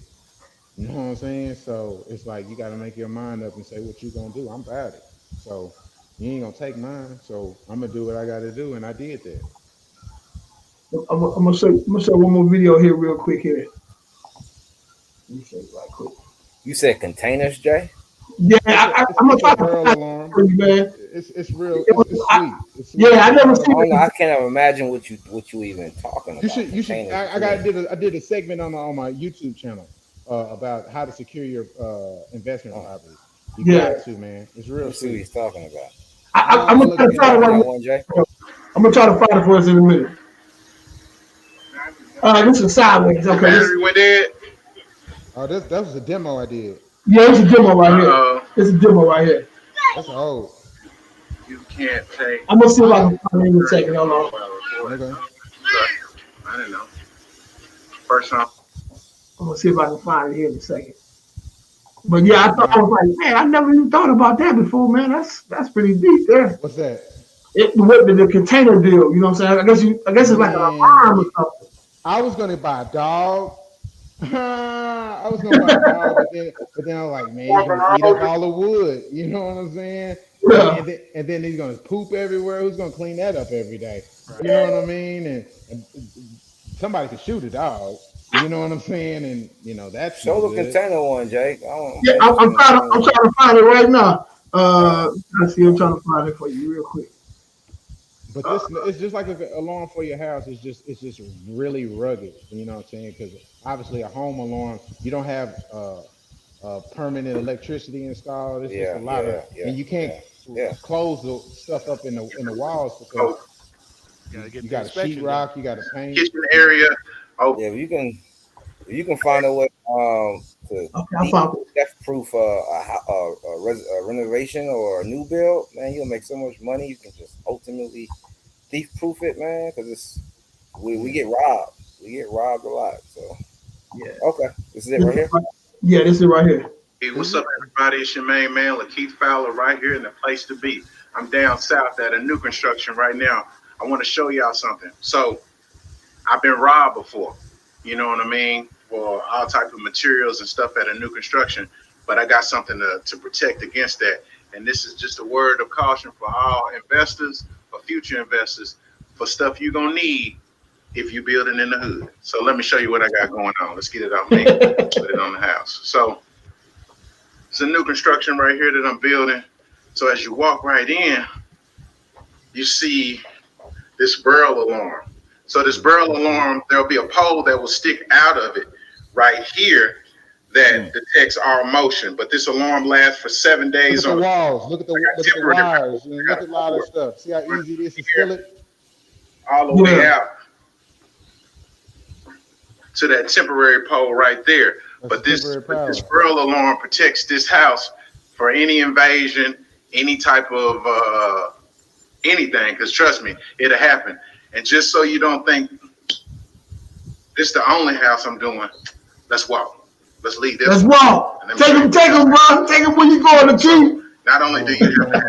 You know what I'm saying? So it's like you got to make your mind up and say what you gonna do. I'm about it. So you ain't gonna take mine. So I'm gonna do what I got to do, and I did that. I'm gonna show one more video here real quick here. Let me show you right quick. You said containers, Jay? Yeah, I'm gonna It's try a to burl find it alarm. for you, man. It's real. It was- It's I- sweet. It's sweet. Yeah, I never I seen don't know. it. I can't even imagine what you even talking about. You should. Containers, I did a segment on my YouTube channel about how to secure your investment property. You Yeah. got to, man. It's real Let's see what sweet. he's talking about. I'm gonna try to find it That right. one, Jay. I'm gonna try to find it for us in a minute. This is sideways. Okay. Battery went dead. Oh, that was a demo I did. Yeah, it's a demo right here. It's a demo right here. That's old. You can't take. I'm gonna see if I can find it in a second. Hold on. Okay. I don't know. First off, I'm gonna see if I can find it here in a second. But yeah, I was like, man, I never even thought about that before, man. That's pretty deep there. What's that? The container deal, you know what I'm saying? I guess it's like an alarm or something. I was gonna buy a dog. I was gonna buy a dog, but then I was like, man, he's gonna eat up all the wood. You know what I'm saying? Yeah. And then he's gonna poop everywhere. Who's gonna clean that up every day? You know what I mean? And somebody could shoot a dog. You know what I'm saying? And you know that's Show the good. container one, Jake. Yeah, I'm trying to find it right now. Let's see, I'm trying to find it for you real quick. But this it's just like an alarm for your house. It's just really rugged. You know what I'm saying? Because obviously a home alarm, you don't have permanent electricity installed. It's just a lot of, and you can't close the stuff up in the walls because you got a sheetrock, you got a paint. kitchen area. Oh, Yeah, you can find a way to I found it. death-proof a renovation or a new build. Man, you'll make so much money. You can just ultimately thief-proof it, man. Because we get robbed. We get robbed a lot. So Yeah. okay, this is it right here. Yeah, this is right here. hey, what's up, everybody? It's your main man, Lakeith Fowler, right here in the place to be. I'm down south at a new construction right now. I want to show y'all something. So I've been robbed before, you know what I mean, for all type of materials and stuff at a new construction, but I got something to protect against that. And this is just a word of caution for all investors, for future investors, for stuff you're going to need if you're building in the hood. So let me show you what I got going on. Let's get it off me, put it on the house. So it's a new construction right here that I'm building. So as you walk right in, you see this burl alarm. So this burl alarm, there'll be a pole that will stick out of it right here that detects our motion. But this alarm lasts for 7 days. Look at the walls. Look at the wires. Look at a lot of stuff. See how easy it is to steal it? All the way out to that temporary pole right there. But this burl alarm protects this house for any invasion, any type of anything. Because trust me, it'll happen. And just so you don't think this is the only house I'm doing, let's walk. Let's leave this. Let's walk. Take him, bro. Take him when you go on the tree. Not only do you have,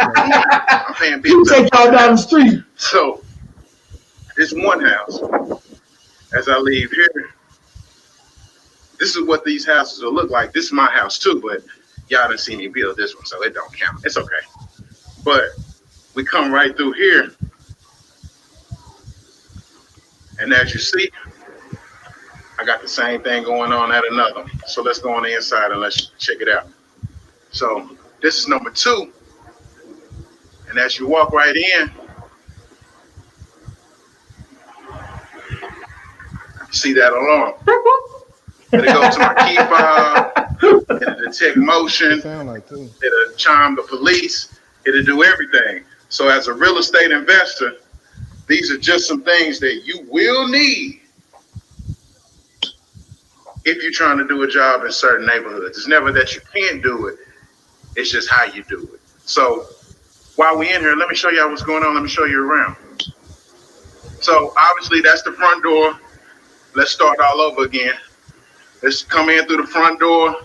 I'm paying bills. You take y'all down the street. So it's one house. As I leave here, this is what these houses will look like. This is my house too, but y'all didn't see me build this one, so it don't count. It's okay. But we come right through here, and as you see, I got the same thing going on at another. So let's go on the inside and let's check it out. So this is number 2. And as you walk right in, see that alarm. It'll go to my key fob, it'll detect motion, it'll chime the police, it'll do everything. So as a real estate investor, these are just some things that you will need if you're trying to do a job in certain neighborhoods. It's never that you can't do it, it's just how you do it. So while we're in here, let me show y'all what's going on. Let me show you around. So obviously that's the front door. Let's start all over again. Let's come in through the front door,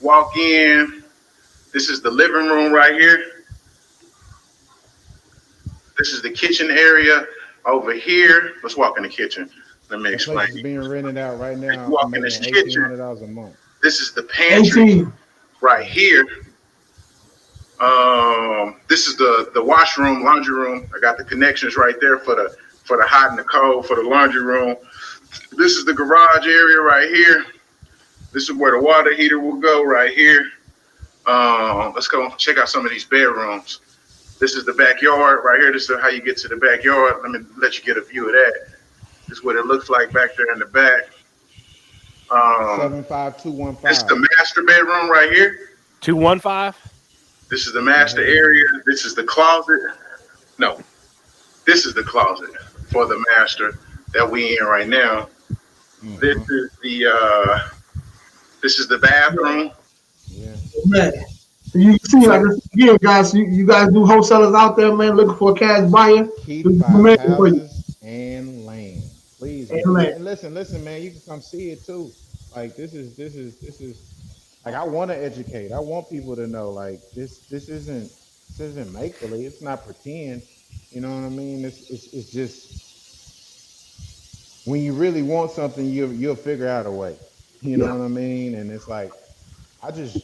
walk in. This is the living room right here. This is the kitchen area over here. Let's walk in the kitchen. Let me explain. It's being rented out right now. Walk in this kitchen. $1,800 a month. This is the pantry right here. This is the washroom, laundry room. I got the connections right there for the hot and the cold for the laundry room. This is the garage area right here. This is where the water heater will go right here. Let's go check out some of these bedrooms. This is the backyard right here. This is how you get to the backyard. Let me let you get a view of that. This is what it looks like back there in the back. 75215. This is the master bedroom right here. 215. This is the master area. This is the closet. No, this is the closet for the master that we in right now. Mm-hmm. This is the bathroom. Yeah. Man. So you see, like again, guys, you guys do wholesalers out there, man, looking for a cash buyer. Keep buying houses and land, please. And listen, man, you can come see it too. Like this is like I want to educate. I want people to know like this isn't make believe. It's not pretend. You know what I mean? It's just when you really want something, you'll figure out a way. You know what I mean? And it's like I just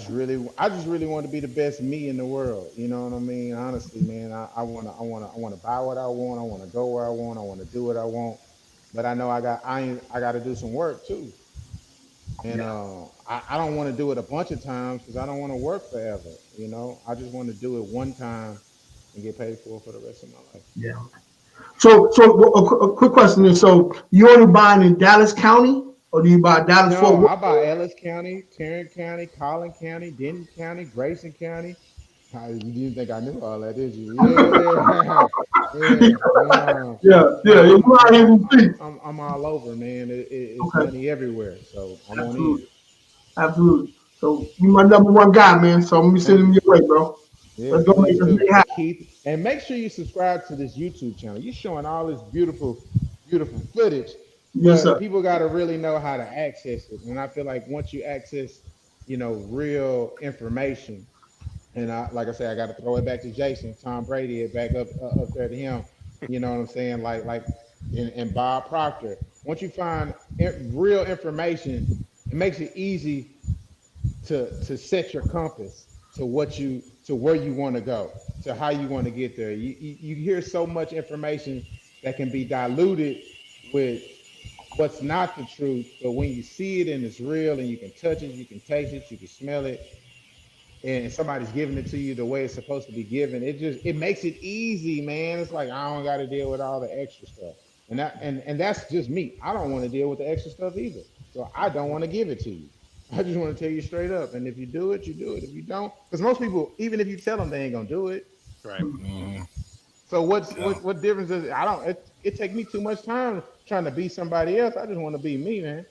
really want to be the best me in the world. You know what I mean? Honestly, man, I want to buy what I want. I want to go where I want. I want to do what I want. But I know I got to do some work too. And I don't want to do it a bunch of times because I don't want to work forever. You know, I just want to do it one time and get paid for the rest of my life. Yeah. So a quick question is: so you only buying in Dallas County, or do you buy Dallas? No, I buy Ellis County, Tarrant County, Collin County, Denton County, Grayson County. You didn't think I knew all that, did you? I'm all over, man. It's money everywhere, so I'm on it. Absolutely. So you my number one guy, man. So I'm gonna be sending you away, bro. Yeah, let's go make this happen. Keith, and make sure you subscribe to this YouTube channel. You're showing all this beautiful footage. Yes, sir. People got to really know how to access it, and I feel like once you access, real information. And like I said, I got to throw it back to Jason, Tom Brady, it back up there to him. You know what I'm saying? Like, and Bob Proctor. Once you find real information, it makes it easy to set your compass to where you want to go, to how you want to get there. You hear so much information that can be diluted with what's not the truth, but when you see it and it's real and you can touch it, you can taste it, you can smell it, and somebody's giving it to you the way it's supposed to be given, it makes it easy, man. It's like I don't got to deal with all the extra stuff, and that's just me. I don't want to deal with the extra stuff either, so I don't want to give it to you. I just want to tell you straight up, and if you do it, you do it. If you don't, because most people, even if you tell them, they ain't gonna do it. Right. Mm-hmm. So what difference does it? It takes me too much time trying to be somebody else. I just want to be me, man.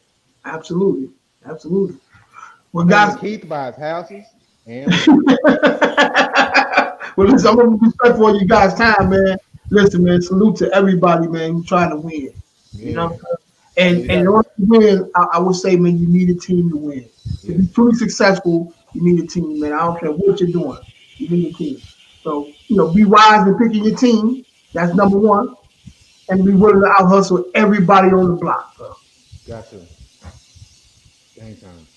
Absolutely. Well, guys, Keith buys houses And we. Well, listen, I'm gonna be respectful of you guys' time, man. Listen, man, salute to everybody, man. Who's trying to win. You know Yeah. what I'm saying? You And in got. order to win, I would say, man, you need a team to win. To Yeah. be truly successful, you need a team, man. I don't care what you're doing, you need a team. So, be wise in picking your team. That's number one. And be willing to out hustle everybody on the block, bro. Gotcha. Game time.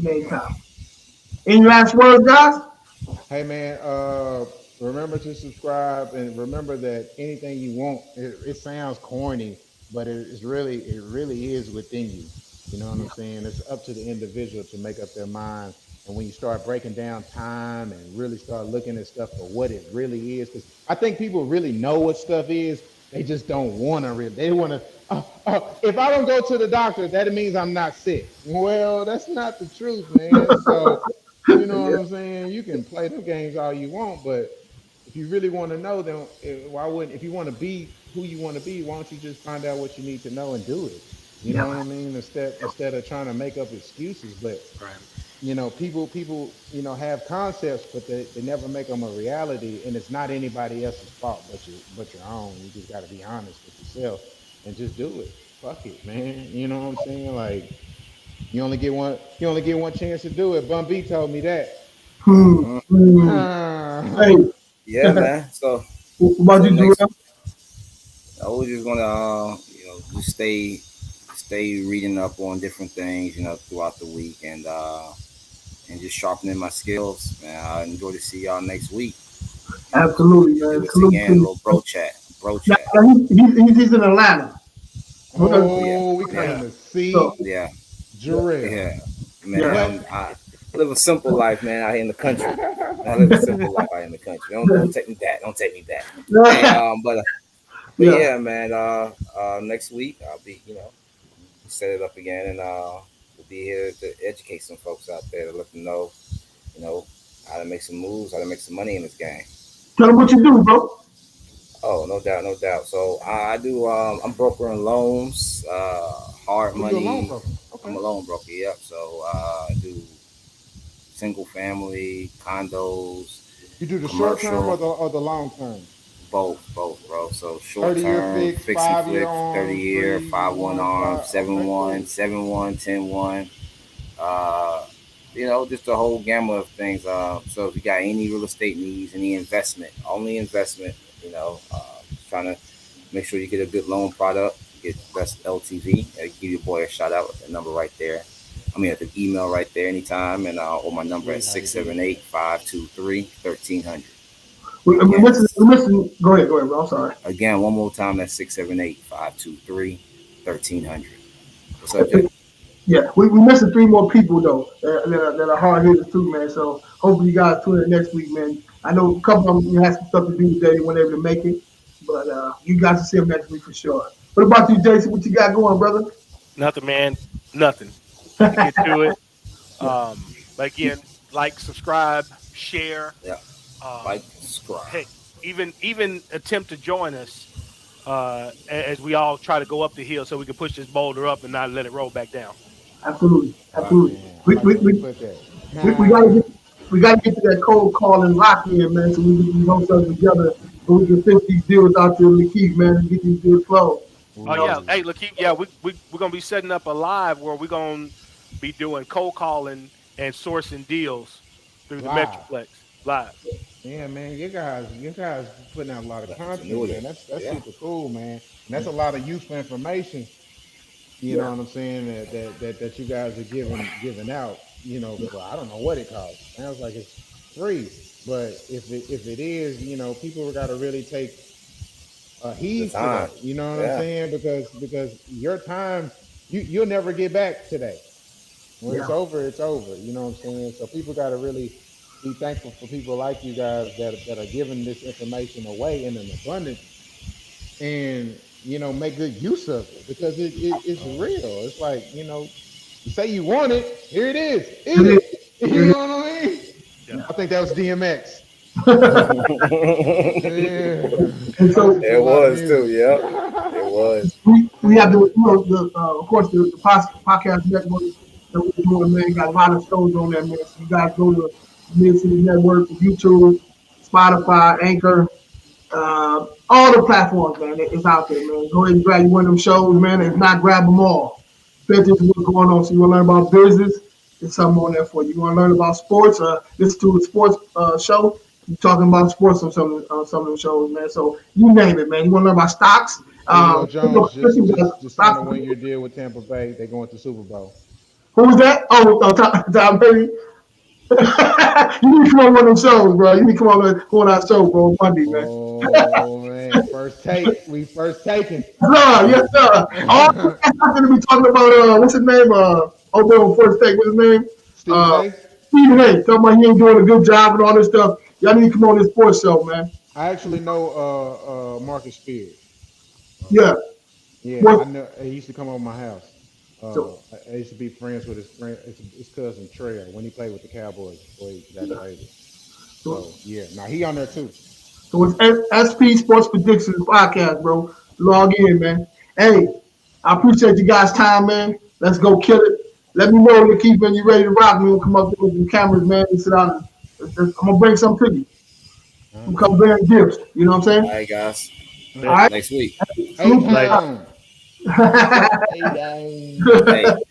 Game time. Any last words, guys? Hey man, remember to subscribe and remember that anything you want, it sounds corny, but it really is within you. You know what I'm saying? It's up to the individual to make up their mind. And when you start breaking down time and really start looking at stuff for what it really is, because I think people really know what stuff is, they just don't want to really. They want to. If I don't go to the doctor, that means I'm not sick. Well, that's not the truth, man. So you know what Yeah, I'm saying? You can play them games all you want, but if you really want to know, then why wouldn't? If you want to be who you want to be, why don't you just find out what you need to know and do it? You yeah, know what I mean? Instead of trying to make up excuses, but Right. people have concepts, but they never make them a reality, and it's not anybody else's fault but your own. You just got to be honest with yourself and just do it. Fuck it, man. You know what I'm saying? Like you only get one chance to do it. Bun B told me that. Hmm. Mhm. Hmm. Ah, Hey, Yeah, man. So what about so you, next, Joel? I was just gonna just stay reading up on different things, throughout the week, and just sharpening my skills, man. I enjoy to see y'all next week. Absolutely, Do man. this Salute again, a to little bro chat, bro now, chat. he's in Atlanta. We're gonna, Oh yeah, oh, we yeah, coming Yeah. to so, see yeah, yeah, Jarrell. yeah, man. yeah. What? I live a simple life, man, out here in the country. I live a simple life out here in the country. Don't take me back. Don't take me back. Hey, but Yeah, yeah, man. Next week I'll be, set it up again, and we'll be here to educate some folks out there to let them know, you know, how to make some moves, how to make some money in this game. tell him what you do, bro. Oh, no doubt, no doubt. So I do. I'm brokering loans, hard Oh, you a loan money. broker? I'm Okay. a loan broker. Yep. So I do single family, condos, You do the short term or commercial, the long term? both, bro. So short 30-year term, fixed, fix and 5 year flip, 30 on, year, 5-1 3-1, arm, 5. seven Okay, one, cool. 7-1, 10-1. Uh, just a whole gamut of things. So if you got any real estate needs, any investment, only investment, trying to make sure you get a good loan product, get best LTV. Give your boy a shout out at the number right there. I mean, at the email right there anytime, and or my number at Sweet how you did that. 678-523-1300. We Again, missing. that's We missing. Go ahead, bro. I'm sorry. again one more time. That's 678-523-1300. What's up, Jay? Yeah, we missing three more people though that are hard hitters too, man. So hopefully you guys tune in next week, man. I know a couple of them had some stuff to do today, they weren't able to make it, but you guys will see them next week for sure. What about you, Jason? What you got going, brother? Nothing, man. Nothing. Got to get to it. Yeah, But again, like, subscribe, share. Yeah, like, Um, subscribe. Heck, even attempt to join us as we all try to go up the hill so we can push this boulder up and not let it roll back down. absolutely, Right. absolutely. Man, I We like we, the way you we, put that. we gotta get to that cold call and lock in, man, so we can get these wholesalers together so we can finish these deals out to the Keith, man, and get these deals closed. Oh You know? yeah, Ooh, hey, look, yeah, we're gonna be setting up a live where we're gonna be doing cold calling and sourcing deals through the live. Metroplex live. Yeah, man, you guys putting out a lot of That's content, continuity. man. That's Yeah. super cool, man. And that's a lot of useful information. You know Yeah. what I'm saying? That you guys are giving out. For I don't know what it costs. Sounds like it's free, but if it is, people got to really take The heed to time. that. You know what I'm Yeah. saying? Because your time, you'll never get back today. When it's Yeah. over, it's over. You know what I'm saying? So people got to really be thankful for people like you guys that are giving this information away in an abundance, and make good use of it because it's real. It's like you say you want it, here it is, eat It it. is. You It know what I mean? Yeah. I think that was DMX. Yeah, And I so listen to a It lot of was too. music. Yep. It was. we have Yeah. of course, the podcast network that we're doing, man. Got a lot of shows on there, man. So you guys go to Mid-City Network, YouTube, Spotify, Anchor, all the platforms, man. It's out there, man. Go ahead and grab you one of them shows, man. If not, grab them all. Pay attention to what's going on. So you want to learn about business, there's something on there for you. You want to learn about sports, listen to a sports show. You're talking about sports on some of the shows, man. So you name it, man. You want to learn about stocks? Julio Jones just signed a Stocks. 1-year deal with Tampa Bay. They're going to Super Bowl. Who was that? Oh, Tom Brady. You need to come on one of them shows, bro. You need to come on our show, bro, Monday, man. Oh man, first take. We first taking. Yes, sir. All I'm gonna be talking about what's his name? On first take, what's his name? Stephen A. Stephen A. Talking about he ain't doing a good job and all this stuff. Y'all need to come on this sports show, man. I actually know Marcus Spears. Yeah. Yeah, What? I know. He used to come over my house. So- I used to be friends with his cousin Trey when he played with the Cowboys before he got traded. So yeah, now he on there too. So it's SP Sports Predictions Podcast, bro. Log in, man. Hey, I appreciate you guys' time, man. Let's go kill it. Let me know when you're ready to rock. We'll come up with the cameras, man, and sit down. I'm gonna bring something to you. I'm come bring gifts. You know what I'm saying? All right, guys. All right. Next week. Hey,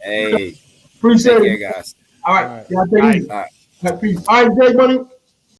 Hey. Appreciate Take it. care, guys. All right. All right. Yeah, take it easy. All right. All right, peace. All right, Jay, buddy.